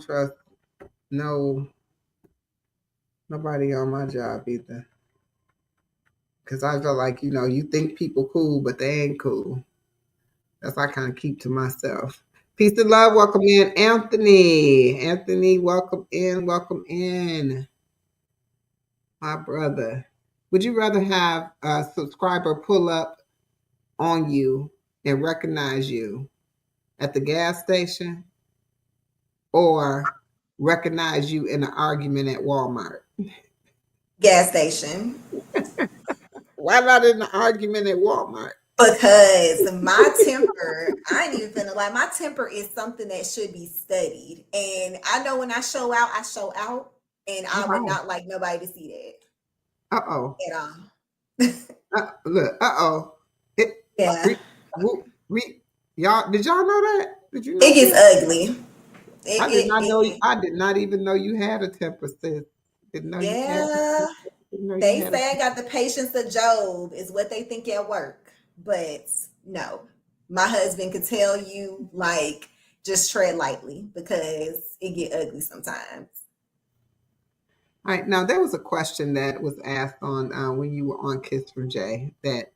trust no nobody on my job either. Because I feel like you think people cool, but they ain't cool. That's why I kind of keep to myself. Peace and love. Welcome in, Anthony. Anthony, welcome in. Welcome in, my brother. Would you rather have a subscriber pull up on you and recognize you at the gas station or recognize you in an argument at Walmart? Gas station. Why not in an argument at Walmart? Because my temper, I ain't even finna lie, my temper is something that should be studied. And I know when I show out, and All I would right. not like nobody to see Uh oh. that at all. Look. Uh oh. It. Yeah. Re, y'all. Did y'all know that? Did you know It gets this? ugly. I did not know. It I did not even know you had a temper, sis. Didn't know you had. yeah. Didn't know you They had a. say I got the patience of Job, is what they think at work. But no, my husband could tell you, like, just tread lightly because it get ugly sometimes. All right. Now there was a question that was asked on when you were on Kiss from Jay that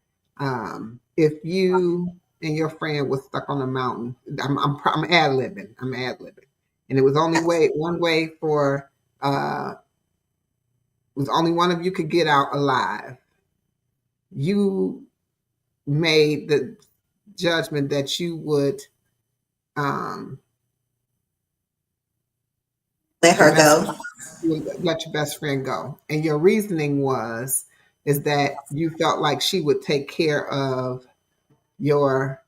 if you and your friend was stuck on a mountain, I'm ad libbing. I'm ad libbing, and it was only one way for it was only one of you could get out alive. You made the judgment that you would um, Let her go. you would let your best friend go, and your reasoning is that you felt like she would take care of your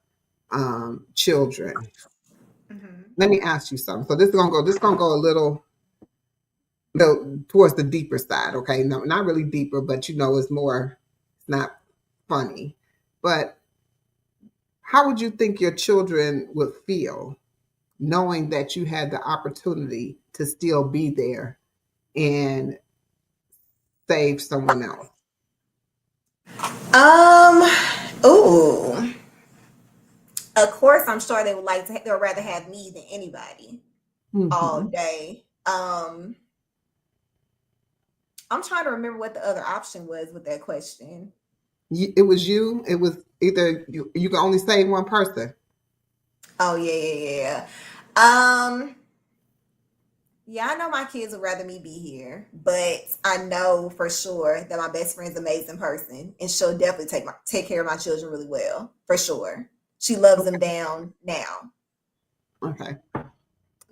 children. Mhm. Let me ask you something. So this is gonna go a little towards the deeper side. Okay, no, not really deeper, but it's more. It's not funny, but how would you think your children would feel knowing that you had the opportunity to still be there and save someone else? Um, ooh. Of course, I'm sure they would they'd rather have me than anybody all Hmm. day. I'm trying to remember what the other option was with that question. It was you. It was either you can only save one person. Oh yeah, yeah, yeah. Yeah, I know my kids would rather me be here, but I know for sure that my best friend's an amazing person, and she'll definitely take care of my children really well, for sure. She loves them down now. Okay.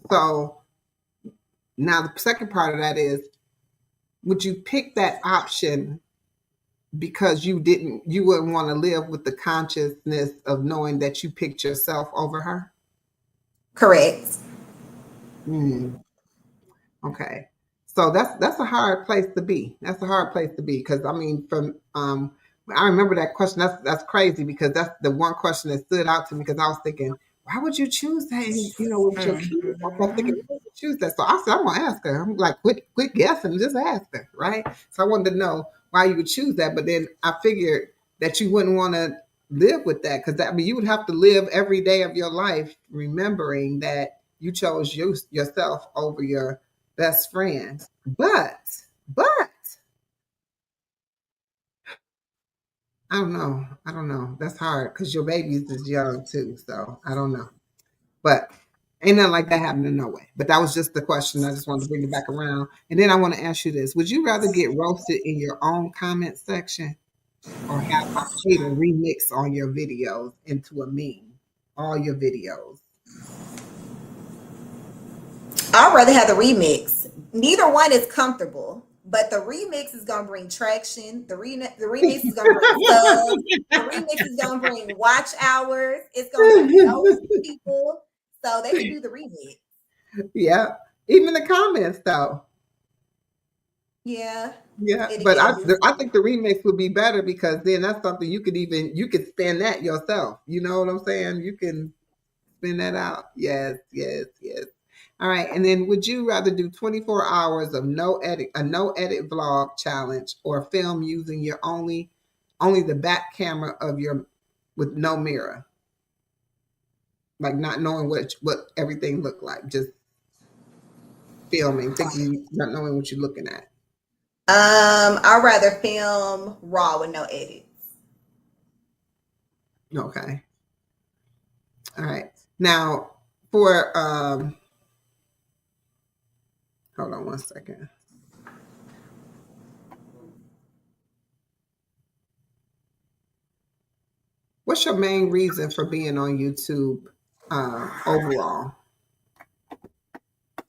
So now the second part of that is, would you pick that option because you wouldn't want to live with the consciousness of knowing that you picked yourself over her? Correct. Hmm. Okay. So that's a hard place to be. That's a hard place to be because I mean, from I remember that question. That's crazy because that's the one question that stood out to me because I was thinking, why would you choose that? With your kids, I was thinking, Mhm. why would you choose that? So I said, I'm gonna ask her. I'm like, quit guessing, just ask her, right? So I wanted to know why you would choose that, but then I figured that you wouldn't want to live with that because I mean, you would have to live every day of your life remembering that you chose yourself over your best friend. But I don't know. That's hard because your baby's is young too. So I don't know. But ain't nothing like that happening no way. But that was just the question. I just wanted to bring it back around. And then I want to ask you this. Would you rather get roasted in your own comment section or have a hater remix on your videos into a meme? All your videos. I'd rather have the remix. Neither one is comfortable, but the remix is gonna bring traction. The remix is gonna bring subs. The remix is gonna bring watch hours. It's gonna get me noticed people, so they can do the remix. Yeah. Even the comments though. Yeah, Yeah, it'll but get a I boost. think the remix would be better because then that's something you could spin that yourself. You know what I'm saying? You can spin that out. Yes, yes, yes. All right, and then would you rather do 24 hours of no edit vlog challenge or film using your only the back camera of your with no mirror, like not knowing what everything looked like, just filming, thinking not knowing what you're looking at. I'd rather film raw with no edits. Okay. All right. Now, for hold on one second. What's your main reason for being on YouTube overall?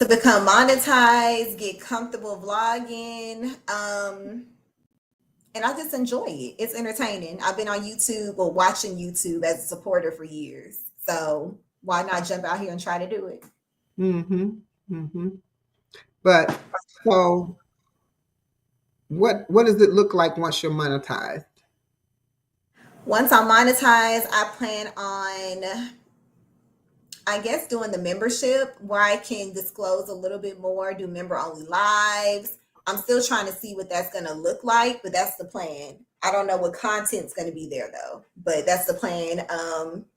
To become monetized, get comfortable vlogging, and I just enjoy it. It's entertaining. I've been on YouTube or watching YouTube as a supporter for years. So why not jump out here and try to do it? Mm-hmm. Mm-hmm. But so what does it look like once you're monetized? Once I'm monetized, I plan on, I guess, doing the membership where I can disclose a little bit more, do member only lives. I'm still trying to see what that's going to look like, but that's the plan. I don't know what content's going to be there though, but that's the plan.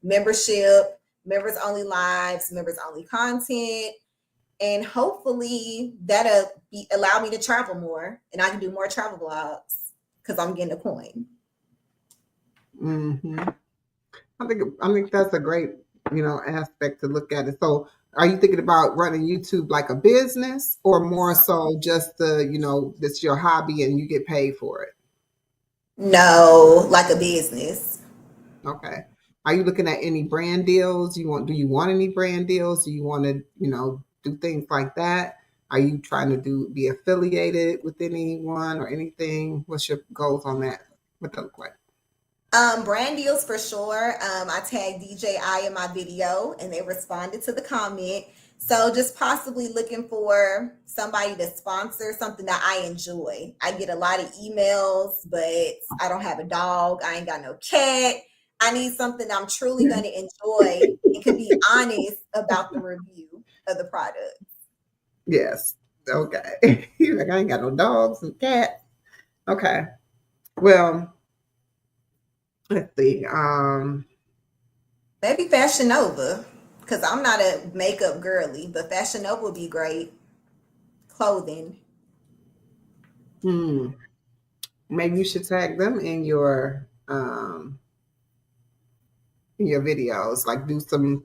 Membership, members only lives, members only content, and hopefully allow me to travel more and I can do more travel vlogs because I'm getting a coin. Mm-hmm. I think that's a great aspect to look at it. So, are you thinking about running YouTube like a business, or more so just this your hobby and you get paid for it? No, like a business. Okay. Are you looking at any brand deals? Do you want any brand deals? Do you want to, do things like that? Are you trying to be affiliated with anyone or anything? What's your goals on that? What that look like? Brand deals for sure. I tagged DJI in my video and they responded to the comment. So just possibly looking for somebody to sponsor something that I enjoy. I get a lot of emails, but I don't have a dog. I ain't got no cat. I need something I'm truly going to enjoy and can be honest about the review of the product. Yes. Okay. You're like, I ain't got no dogs and cats. Okay. Well, let's see. Maybe Fashion Nova, because I'm not a makeup girly, but Fashion Nova would be great. Clothing. Maybe you should tag them in your videos. Like do some.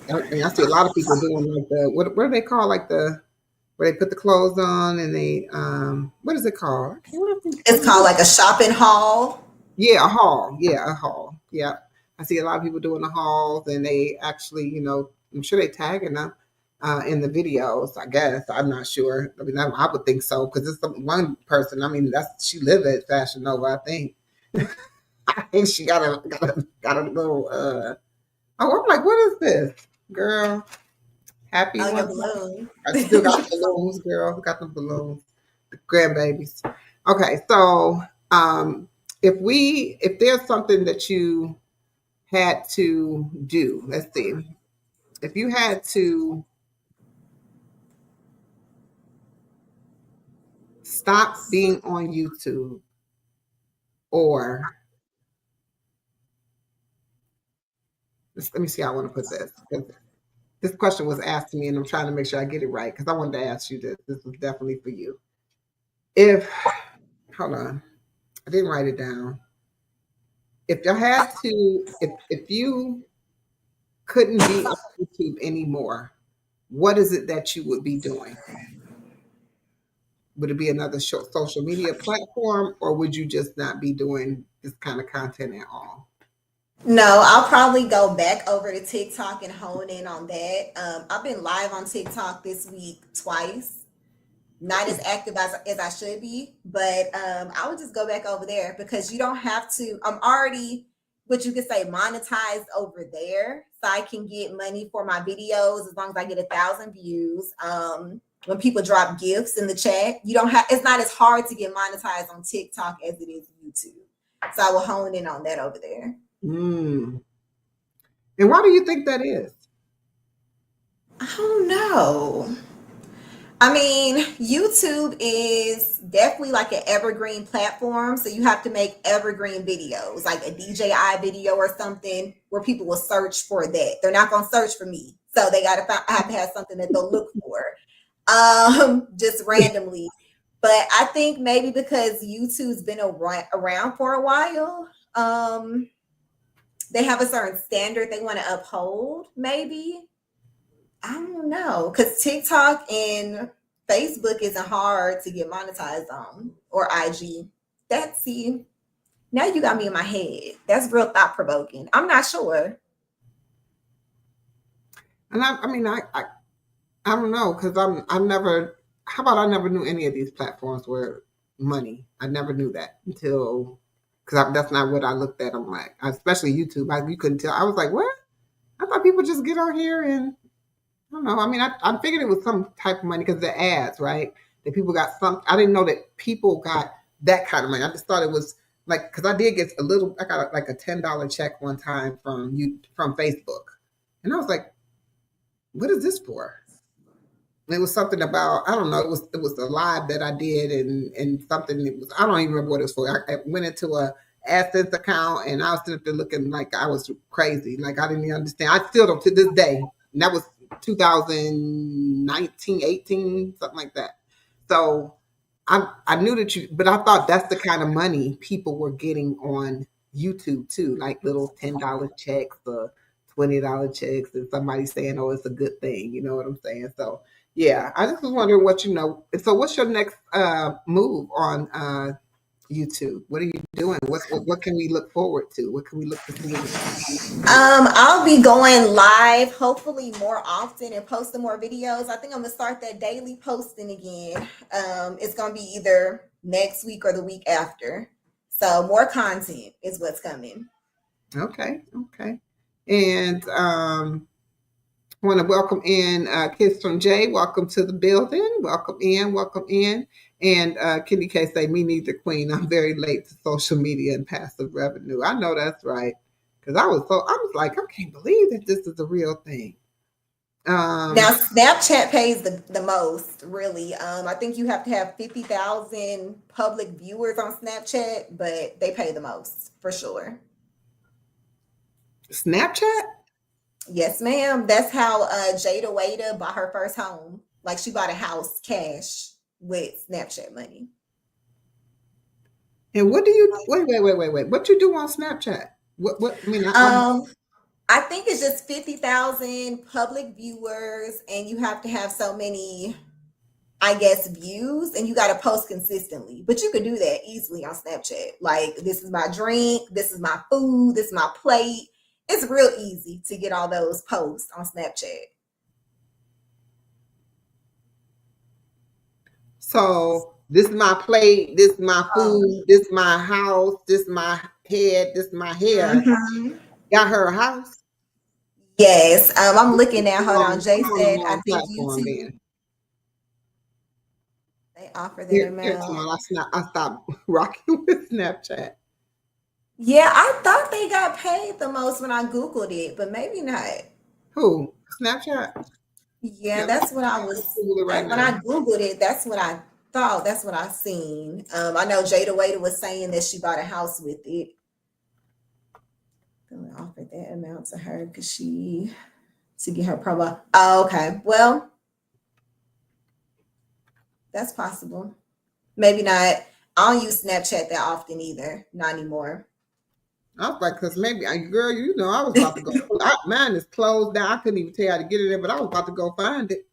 I see a lot of people doing like what do they call like where they put the clothes on and they what is it called? It's called like a shopping haul. Yeah, a haul. Yeah, a haul. Yeah. I see a lot of people doing the hauls and they actually, I'm sure they tagging them in the videos, I guess. I'm not sure. I mean, I would think so because it's one person. I mean, she live at Fashion Nova, I think. I think she got a little oh, I'm like, what is this? Girl, happy Oh, your one. balloon. I still got the balloons, girl. Got the balloons. The grandbabies. Okay, so if there's something that you had to do, let's see. If you had to stop being on YouTube or let me see how I want to put this. This question was asked to me and I'm trying to make sure I get it right because I wanted to ask you this. This was definitely for you. Hold on, I didn't write it down. If you had to, if you couldn't be on YouTube anymore, what is it that you would be doing? Would it be another social media platform, or would you just not be doing this kind of content at all? No, I'll probably go back over to TikTok and hone in on that. I've been live on TikTok this week twice. Not as active as I should be, but I would just go back over there because you don't have to. I'm already, what you could say, monetized over there, so I can get money for my videos as long as I get 1,000 views. When people drop gifts in the chat, you don't have. It's not as hard to get monetized on TikTok as it is YouTube. So I will hone in on that over there. And why do you think that is? I don't know. I mean, YouTube is definitely like an evergreen platform. So you have to make evergreen videos, like a DJI video or something where people will search for that. They're not going to search for me. So they got to have to have something that they'll look for just randomly. But I think maybe because YouTube's been around for a while, they have a certain standard they want to uphold, maybe. I don't know, because TikTok and Facebook isn't hard to get monetized on, or IG. Now you got me in my head. That's real thought provoking. I'm not sure. And I don't know because I'm never. How about I never knew any of these platforms were money? I never knew that until because that's not what I looked at. I'm like, especially YouTube. You couldn't tell. I was like, what? I thought people just get on here and I don't know. I mean, I figured it was some type of money because the ads, right? That people got some. I didn't know that people got that kind of money. I just thought it was like because I did get a little. I got like a $10 check one time from Facebook, and I was like, "What is this for?" And it was something about I don't know. It was a live that I did and something. It was I don't even remember what it was for. I went into a AdSense account and I was sitting there looking like I was crazy. Like I didn't even understand. I still don't to this day. And that was 2019, 18, something like that. So I knew that but I thought that's the kind of money people were getting on YouTube too, like little $10 checks or $20 checks, and somebody saying, "Oh, it's a good thing." You know what I'm saying? So yeah, I just was wondering what you know. So what's your next move on YouTube? What are you doing? What can we look forward to? What can we look to see? I'll be going live hopefully more often and posting more videos. I think I'm gonna start that daily posting again. It's gonna be either next week or the week after. So more content is what's coming. Okay, okay. And want to welcome in Kids from Jay. Welcome to the building. Welcome in, welcome in. And Kenny K say, me neither, Queen. I'm very late to social media and passive revenue. I know that's right. Because I was like, I can't believe that this is a real thing. Now Snapchat pays the most, really. I think you have to have 50,000 public viewers on Snapchat, but they pay the most for sure. Snapchat? Yes, ma'am. That's how Jada Waiter bought her first home. Like she bought a house cash with Snapchat money. And what do you wait? What you do on Snapchat? What I mean, I think it's just 50,000 public viewers, and you have to have so many, I guess, views, and you got to post consistently. But you could do that easily on Snapchat. Like, this is my drink, this is my food, this is my plate. It's real easy to get all those posts on Snapchat. So this is my plate, this is my food, this is my house, this is my head, this is my hair. Mm-hmm. Got her a house? Yes. I'm looking at, hold on, Jay said, I think YouTube, they offer that amount. I stopped rocking with Snapchat. Yeah, I thought they got paid the most when I Googled it, but maybe not. Who? Snapchat? Yeah, that's what I was, when I Googled it, that's what I thought, that's what I seen. I know Jada Waiter was saying that she bought a house with it. Gonna offer that amount to her because to get her promo. Oh, okay. Well, that's possible. Maybe not. I don't use Snapchat that often either. Not anymore. I was like, because maybe, girl, you know, I was about to go. Mine is closed down. I couldn't even tell you how to get it in, but I was about to go find it.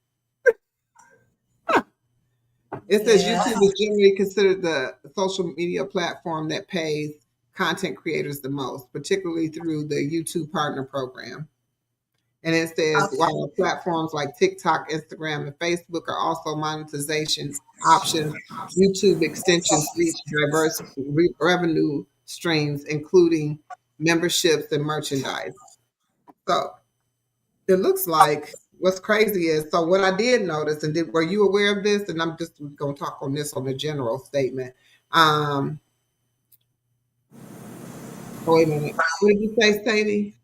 It says YouTube is generally considered the social media platform that pays content creators the most, particularly through the YouTube Partner Program. And it says while platforms like TikTok, Instagram, and Facebook are also monetization options, YouTube extensions reach diverse revenue streams, including memberships and merchandise. So it looks like what's crazy is, so what I did notice, and were you aware of this? And I'm just going to talk on this on the general statement. Wait a minute. What did you say, Sadie?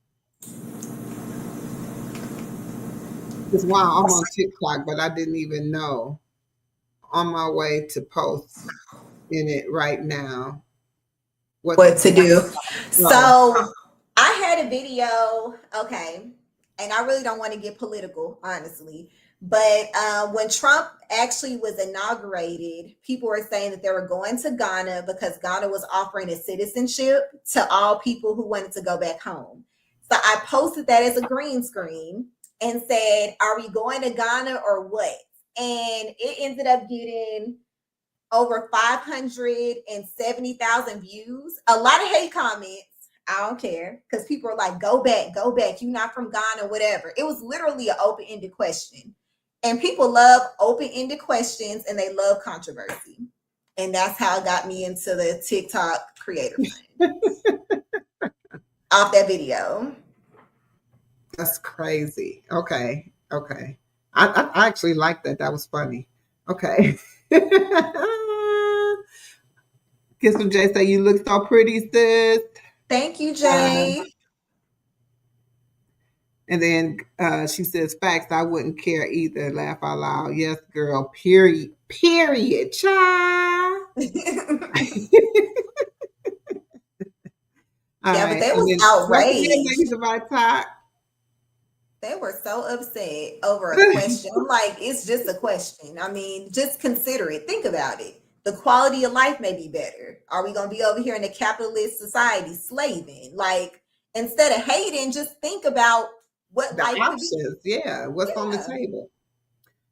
Because wow, I'm on TikTok, but I didn't even know. On my way to post in it right now. What to do. So I had a video, okay, and I really don't want to get political, honestly. But when Trump actually was inaugurated, people were saying that they were going to Ghana because Ghana was offering a citizenship to all people who wanted to go back home. So I posted that as a green screen and said, are we going to Ghana or what? And it ended up getting over 570,000 views. A lot of hate comments. I don't care, because people are like, go back, you're not from Ghana, whatever. It was literally an open-ended question. And people love open-ended questions and they love controversy. And that's how it got me into the TikTok creator fund. Off that video. That's crazy. Okay. I actually like that. That was funny. Okay. Kiss from Jay say, you look so pretty, sis. Thank you, Jay. And then she says, facts, I wouldn't care either. Laugh out loud. Yes, girl. Period. Child. Yeah, but they was outraged. They were so upset over a question. I'm like, it's just a question. I mean, just consider it. Think about it. The quality of life may be better. Are we going to be over here in a capitalist society slaving? Like, instead of hating, just think about what the life options. Could be. Yeah, what's on the table.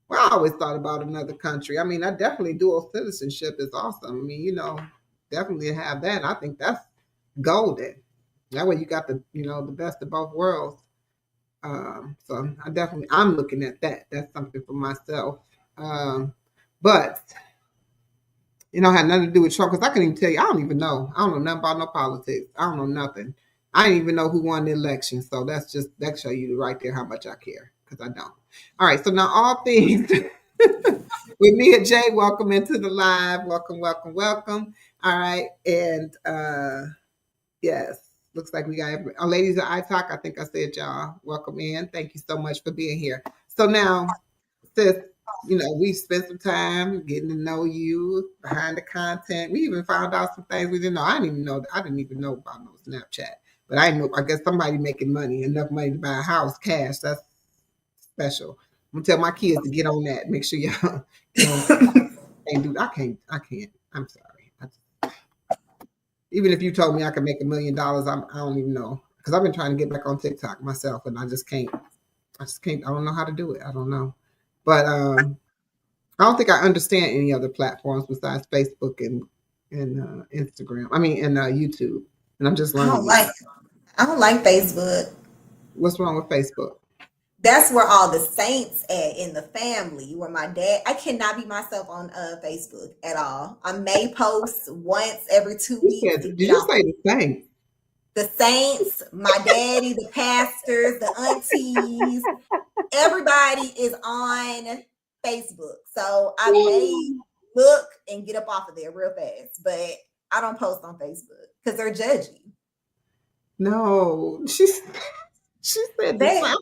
Well, I always thought about another country. I mean, I definitely dual citizenship is awesome. I mean, you know, definitely have that. I think that's golden. That way you got the the best of both worlds. So I'm looking at that. That's something for myself. But had nothing to do with Trump because I couldn't even tell you. I don't even know. I don't know nothing about no politics. I don't know nothing. I didn't even know who won the election. So that show you right there how much I care because I don't. All right. So now all things with me and Jay. Welcome into the live. Welcome, welcome, welcome. All right. And yes, looks like we got ladies at iTalk. I think I said y'all welcome in. Thank you so much for being here. So now, sis, we spent some time getting to know you behind the content. We even found out some things we didn't know. I didn't even know about no Snapchat. But I know, I guess somebody making money, enough money to buy a house, cash. That's special. I'm gonna tell my kids to get on that. Make sure y'all can't do. I can't. I'm sorry. Even if you told me I could make $1 million, I don't even know because I've been trying to get back on TikTok myself, and I just can't. I don't know how to do it. I don't know. But I don't think I understand any other platforms besides Facebook and Instagram. I mean, and YouTube. And I'm just learning. I don't like Facebook. What's wrong with Facebook? That's where all the saints at in the family. Where my dad, I cannot be myself on Facebook at all. I may post once every 2 weeks. Did you say the saints? The saints, my daddy, the pastors, the aunties, everybody is on Facebook. So I may look and get up off of there real fast, but I don't post on Facebook because they're judgy. No, she said the saints.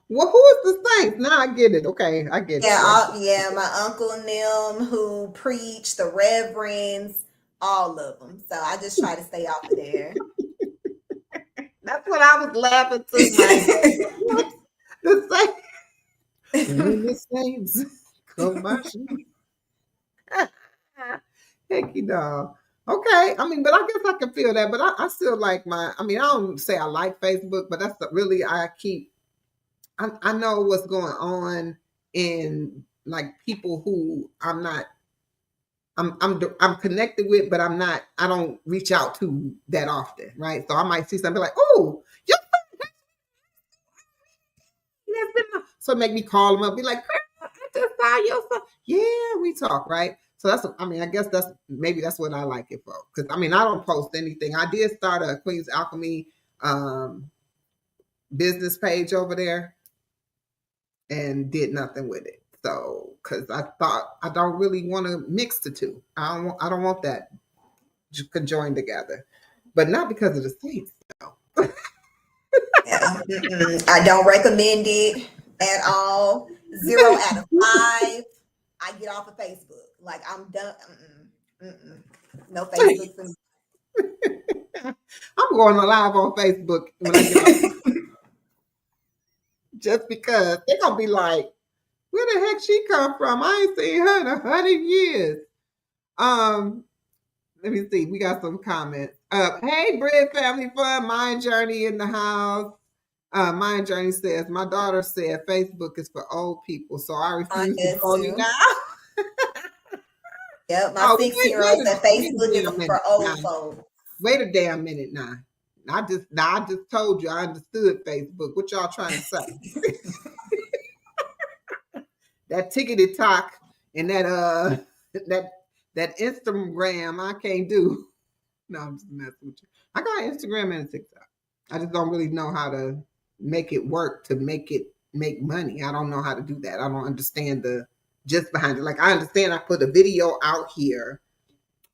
Well, who is the saints? Now I get it. Okay, I get it. Yeah, my uncle and them who preach, the reverends, all of them. So I just try to stay off of there. That's what I was laughing to. The saints. When the saints come marching. Hecky dog. Okay. I mean, but I guess I can feel that. But I still like I don't say I like Facebook, but that's really, I know what's going on in like people who I'm connected with, but I don't reach out to that often. Right. So I might see something like, oh, so it make me call them up, be like, I just saw your son. Yeah, we talk, right? So I guess that's what I like it for. Because I don't post anything. I did start a Queen's Alchemy business page over there and did nothing with it. So, because I thought I don't really want to mix the two. I don't want that conjoined together, but not because of the saints. No. Yeah. I don't recommend it at all. 0 out of 5. I get off of Facebook. Like I'm done. No Facebook for me. I'm going live on Facebook when I get off. Just because they're gonna be like, where the heck she come from? I ain't seen her in 100 years. Let me see. We got some comments. Hey, Bread Family Fun, Mind Journey in the house. Mind Journey says, my daughter said Facebook is for old people, so I refuse to call you now. Yep, my 6-year-old said Facebook is for old folks. Wait a damn minute now. I just told you I understood Facebook. What y'all trying to say? That tickety talk and that Instagram I can't do. No, I'm just messing with you. I got Instagram and TikTok. I just don't really know how to make it work to make money. I don't know how to do that. I don't understand the gist behind it. Like I understand I put a video out here.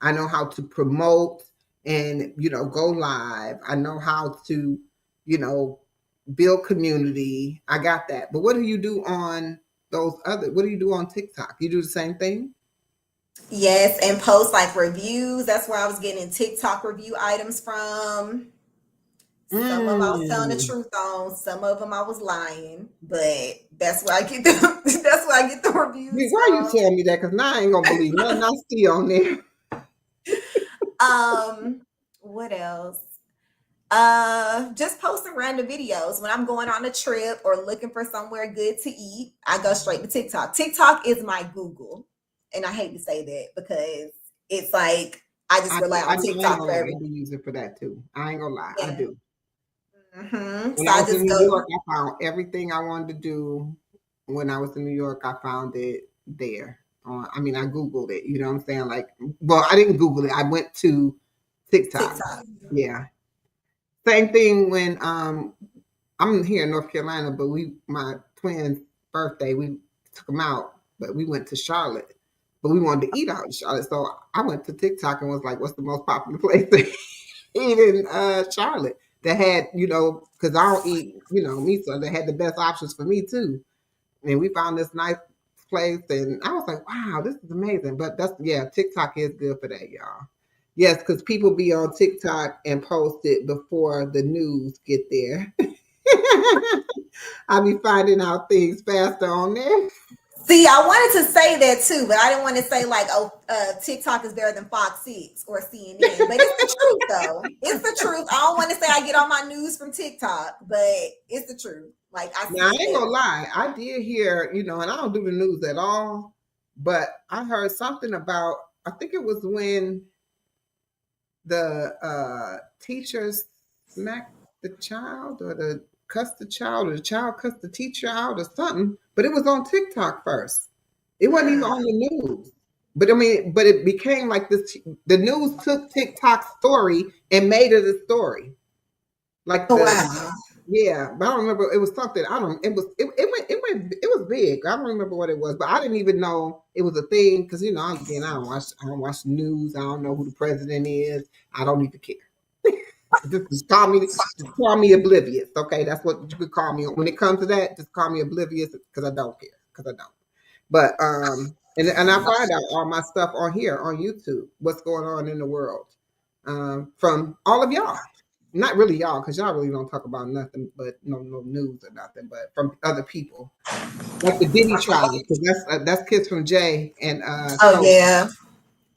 I know how to promote and go live. I know how to build community. I got that. But what do you do on what do you do on TikTok? You do the same thing? Yes, and post like reviews. That's where I was getting TikTok review items from. Some of them I was telling the truth on. Some of them I was lying. But that's where I get the reviews. Why are you telling me that? Because now I ain't gonna believe nothing I see on there. What else? Just posting random videos when I'm going on a trip or looking for somewhere good to eat. I go straight to TikTok. TikTok is my Google, and I hate to say that because it's like I just rely on I ain't TikTok gonna for lie, I everything. do use it for that too. I ain't gonna lie, I Yeah. do. When So I I was in just New go. York, I found everything I wanted to do. When I was in New York, I found it there. I mean, I Googled it. You know what I'm saying? Like, well, I didn't Google it. I went to TikTok. TikTok. Yeah. Same thing when I'm here in North Carolina, but my twins' birthday, we took them out, but we went to Charlotte. But we wanted to eat out in Charlotte, so I went to TikTok and was like, "What's the most popular place to eat in Charlotte?" That had, because I don't eat, meat, so they had the best options for me too. And we found this nice place, and I was like, "Wow, this is amazing." But TikTok is good for that, y'all. Yes, because people be on TikTok and post it before the news get there. I be finding out things faster on there. See, I wanted to say that too, but I didn't want to say like, oh, TikTok is better than Fox 6 or CNN. But it's the truth, though. It's the truth. I don't want to say I get all my news from TikTok, but it's the truth. Like I Now see I it ain't gonna there. lie, I did hear, and I don't do the news at all, but I heard something about. I think it was when the teachers smacked the child, or the cussed the child, or the child cussed the teacher out, or something. But it was on TikTok first. It wasn't even Hmm. on the news. But I mean, but it became like this. The news took TikTok's story and made it a story. Like Oh, the wow. Yeah, but I don't remember. It was something. I don't. It was big. I don't remember what it was, but I didn't even know it was a thing because again, I don't watch news. I don't know who the president is. I don't even care. Just call me oblivious. Okay, that's what you could call me when it comes to that. Just call me oblivious because I don't care, because I don't. But and I find out all my stuff on here on YouTube. What's going on in the world, from all of y'all. Not really y'all, because y'all really don't talk about nothing, but no news or nothing. But from other people, like the Diddy trial, because that's kids from Jay and Oh, yeah.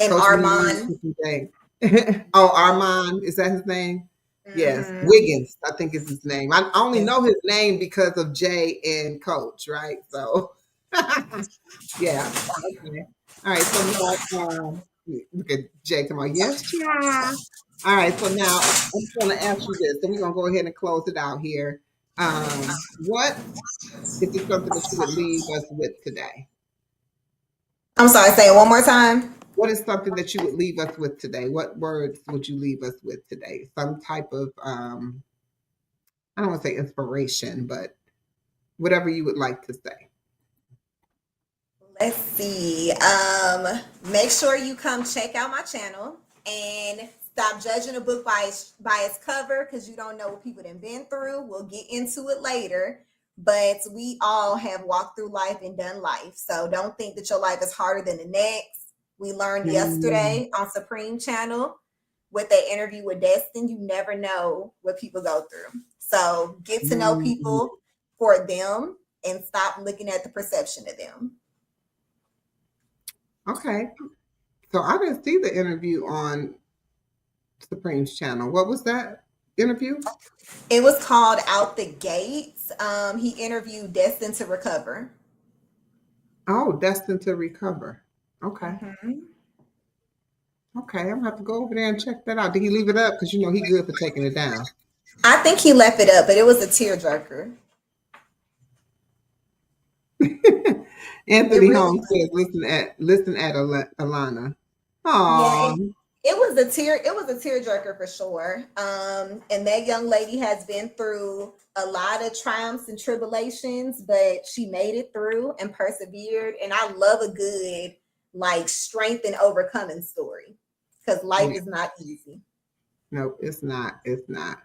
And Coach Mignon, Armand. Kids from Jay. Oh, Armand, is that his name? Yes, Hmm. Wiggins, I think is his name. I only know his name because of Jay and Coach, right? So, yeah. Okay. All right. So now, look at Jay. Come on. Yes, yeah. All right. So now I'm just going to ask you this. So we're going to go ahead and close it out here. What is it something that you would leave us with today? I'm sorry, say it one more time. What is something that you would leave us with today? What words would you leave us with today? Some type of, I don't want to say inspiration, but whatever you would like to say. Let's see. Make sure you come check out my channel and stop judging a book by its cover, because you don't know what people have been through. We'll get into it later, but we all have walked through life and done life. So don't think that your life is harder than the next. We learned Mm, yesterday on Supreme Channel with that interview with Destin. You never know what people go through. So get to know mm, people for them and stop looking at the perception of them. okay. So I didn't see the interview on Supreme's channel. What was that interview? It was called Out the Gates. He interviewed Destined to Recover. Oh, Destined to Recover. Okay. Mhm. Okay. I'm gonna have to go over there and check that out. Did he leave it up? Because he good for taking it down. I think he left it up, but it was a tearjerker. It Anthony really, Holmes says, listen at Alana. yeah, Oh, it was a tear. It was a tearjerker for sure. And that young lady has been through a lot of triumphs and tribulations, but she made it through and persevered. And I love a good like strength and overcoming story, because life yeah. is not easy. No, it's not. It's not.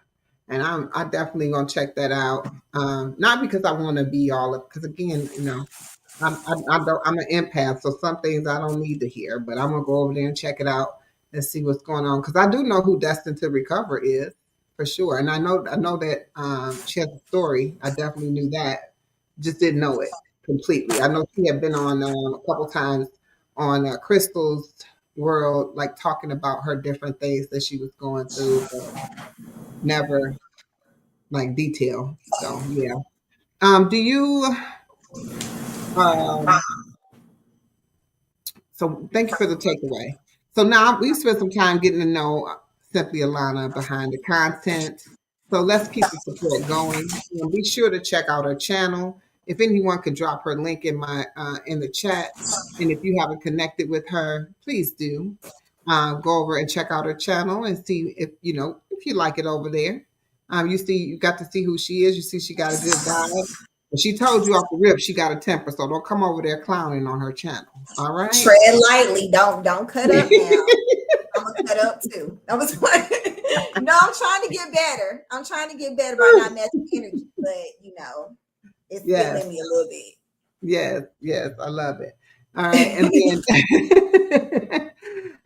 And I definitely gonna check that out. Not because I want to be all of, because again, I'm an empath, so some things I don't need to hear, but I'm gonna go over there and check it out and see what's going on, because I do know who Destined to Recover is for sure, and I know that she has a story. I definitely knew that, just didn't know it completely. I know she had been on a couple times on Crystal's World, like talking about her different things that she was going through, but never like detail. So yeah. Do you? Um, so thank you for the takeaway. So now we spent some time getting to know Simply Alana behind the content. So let's keep the support going. Be sure to check out her channel. If anyone could drop her link in my in the chat, and if you haven't connected with her, please do go over and check out her channel and see if if you like it over there. You got to see who she is. You see she got a good vibe. And she told you off the rip she got a temper, so don't come over there clowning on her channel. All right. Tread lightly. Don't cut up now. I'm gonna cut up too. I was no, I'm trying to get better. I'm trying to get better by not matching energy, but it's Yes. feeling me a little bit. Yes, I love it. All right, and then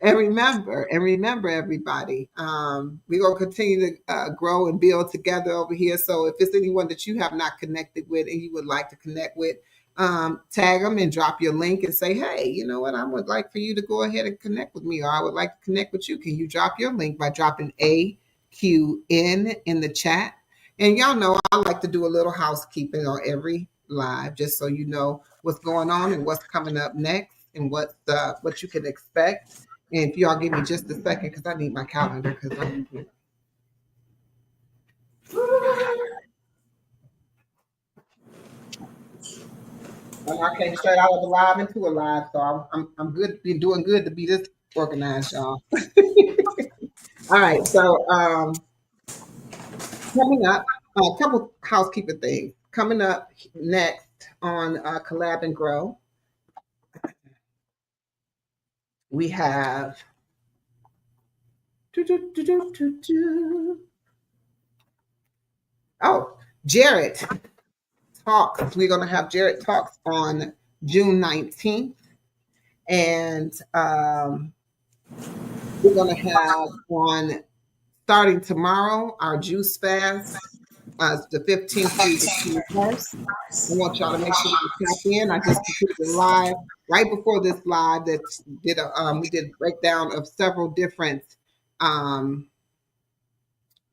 and remember, everybody, we're gonna continue to grow and build together over here. So if it's anyone that you have not connected with and you would like to connect with, tag them and drop your link and say, hey, you know what? I would like for you to go ahead and connect with me, or I would like to connect with you. Can you drop your link by dropping AQN in the chat? And y'all know I like to do a little housekeeping on every live, just so you know what's going on and what's coming up next and what you can expect. And if y'all give me just a second, because I need my calendar, because I'm I came straight out of a live into a live, so I'm good. Been doing good to be this organized, y'all. All right, so coming up, a couple housekeeping things coming up next on Collab and Grow. We have Jared Talks. We're going to have Jared Talks on June 19th. And we're going to have on starting tomorrow our juice fast, the 15th through the 21st. I want y'all to make sure you tap in. I just completed a live right before this live that we did a breakdown of several different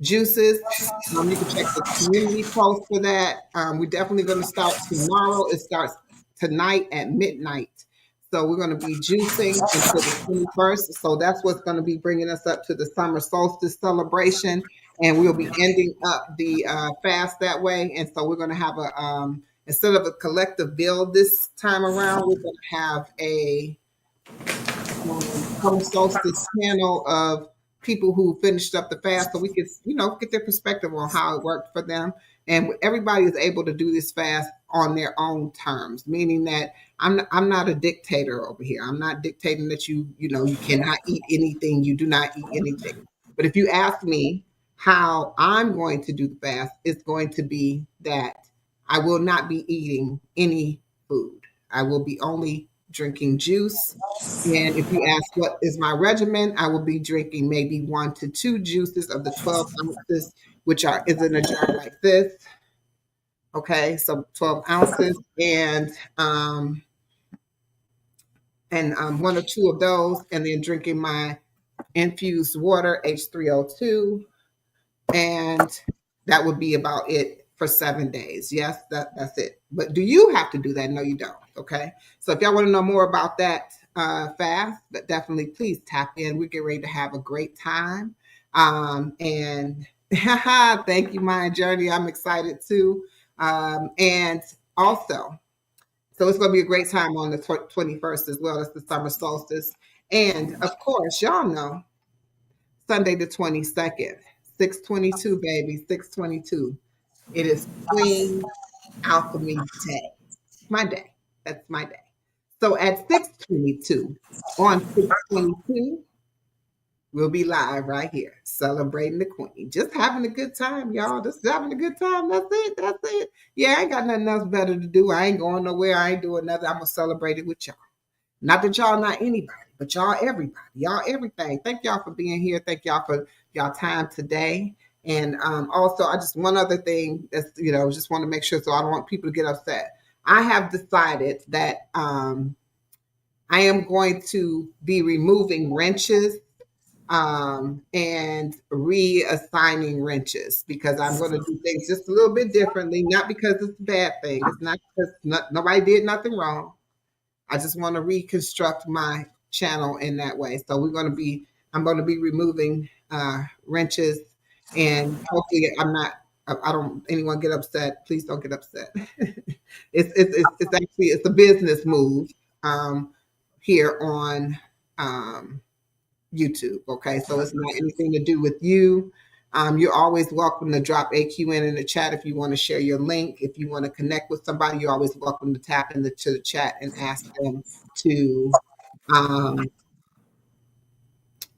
juices. You can check the community post for that. We're definitely going to start tomorrow. It starts tonight at midnight. So we're going to be juicing until the 21st. So that's what's going to be bringing us up to the summer solstice celebration. And we'll be ending up the fast that way. And so we're going to have instead of a collective build this time around, we're going to have a summer solstice panel of people who finished up the fast, so we could, get their perspective on how it worked for them. And everybody is able to do this fast on their own terms, meaning that I'm not a dictator over here. I'm not dictating that you cannot eat anything. You do not eat anything. But if you ask me how I'm going to do the fast, it's going to be that I will not be eating any food. I will be only drinking juice. And if you ask what is my regimen, I will be drinking maybe 1 to 2 juices of the 12 ounces, which is in a jar like this. Okay, so 12 ounces and 1 or 2 of those, and then drinking my infused water, H3O2, and that would be about it for 7 days. Yes, that's it. But do you have to do that? No, you don't. Okay. So if y'all want to know more about that fast, but definitely please tap in. We're getting ready to have a great time. And thank you, my journey. I'm excited too. And also, so it's going to be a great time on the 21st as well. That's the summer solstice. And of course, y'all know Sunday the 22nd, 6/22, baby, 6/22. It is Queen Alchemy Day. My day. That's my day. So at 6/22, on 6/22, we'll be live right here celebrating the Queen. Just having a good time, y'all. Just having a good time. That's it. That's it. Yeah, I ain't got nothing else better to do. I ain't going nowhere. I ain't doing nothing. I'm going to celebrate it with y'all. Not that y'all not anybody, but y'all everybody. Y'all everything. Thank y'all for being here. Thank y'all for y'all time today. And also, I just one other thing that's just want to make sure, so I don't want people to get upset. I have decided that I am going to be removing wrenches and reassigning wrenches, because I'm going to do things just a little bit differently. Not because it's a bad thing. It's not because nobody did nothing wrong. I just want to reconstruct my channel in that way. So I'm going to be removing wrenches, and hopefully I don't anyone get upset. Please don't get upset. It's a business move here on YouTube. Okay, so it's not anything to do with you. You're always welcome to drop AQN in the chat if you want to share your link. If you want to connect with somebody, you're always welcome to tap into the chat and ask them to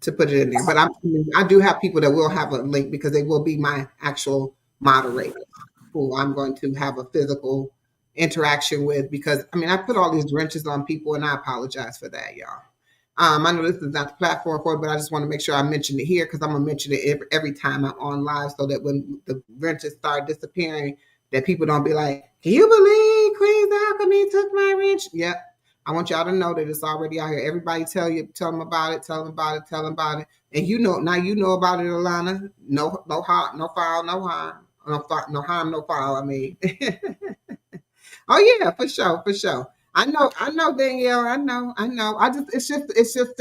put it in there. But I do have people that will have a link because they will be my actual moderators who I'm going to have a physical interaction with, because I put all these wrenches on people, and I apologize for that, y'all. I know this is not the platform for it, but I just want to make sure I mention it here, because I'm gonna mention it every time I'm on live, so that when the wrenches start disappearing, that people don't be like, "Can you believe Queen's Alchemy took my wrench?" Yep. I want y'all to know that it's already out here. Everybody tell them about it, tell them about it, tell them about it. And now you know about it, Alana. No harm, no foul, no harm. No harm, no foul, I mean. Oh yeah, for sure. I know, Danielle. I know. It's just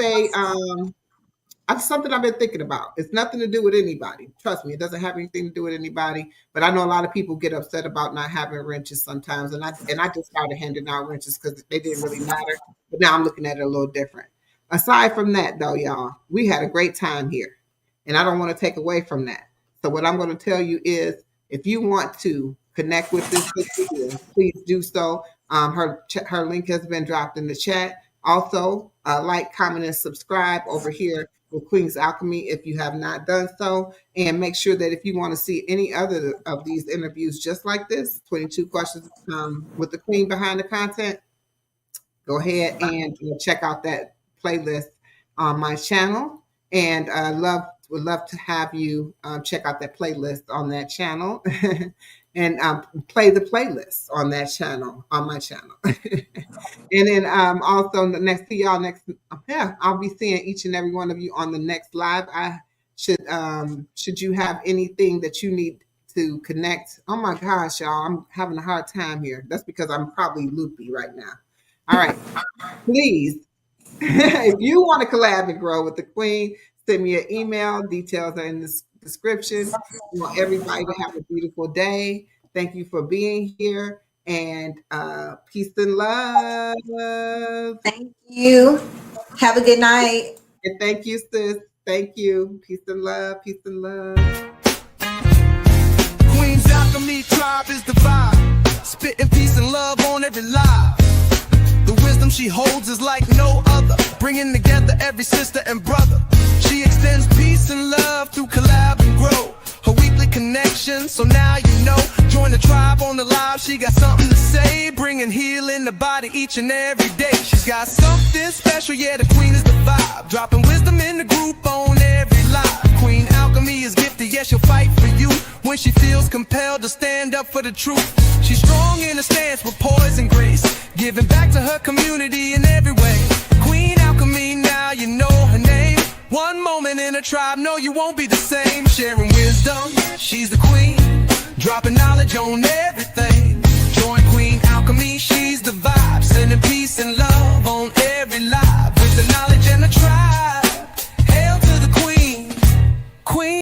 something I've been thinking about. It's nothing to do with anybody. Trust me, it doesn't have anything to do with anybody. But I know a lot of people get upset about not having wrenches sometimes, and I just started handing out wrenches because they didn't really matter. But now I'm looking at it a little different. Aside from that, though, y'all, we had a great time here, and I don't want to take away from that. So what I'm going to tell you is, if you want to connect with this video, please do so. Her link has been dropped in the chat. Also, like, comment, and subscribe over here with Queen's Alchemy if you have not done so. And make sure that if you want to see any other of these interviews just like this, 22 questions with the Queen behind the content, go ahead and check out that playlist on my channel. And would love to have you check out that playlist on that channel and play the playlist on that channel, on my channel. And then also I'll be seeing each and every one of you on the next live. Should you have anything that you need to connect? Oh my gosh, y'all, I'm having a hard time here. That's because I'm probably loopy right now. All right, please, if you want to collab and grow with the Queen, send me an email. Details are in the description. I want everybody to have a beautiful day. Thank you for being here, and peace and love. Thank you. Have a good night. And thank you, sis. Thank you. Peace and love. Peace and love. Queen's Alchemy tribe is the vibe. Spitting peace and love on every live. The wisdom she holds is like no other, bringing together every sister and brother. She extends peace and love through collab and grow. Her weekly connection, so now you know. Join the tribe on the live, she got something to say, bringing healing the body each and every day. She's got something special, yeah, the Queen is the vibe. Dropping wisdom in the group on every live. Queen Alchemy is gifted, yes, she'll fight for you when she feels compelled to stand up for the truth. She's strong in her stance with poise and grace, giving back to her community in every way. Queen Alchemy, now you know her name. One moment in a tribe, no, you won't be the same. Sharing wisdom, she's the queen, dropping knowledge on everything.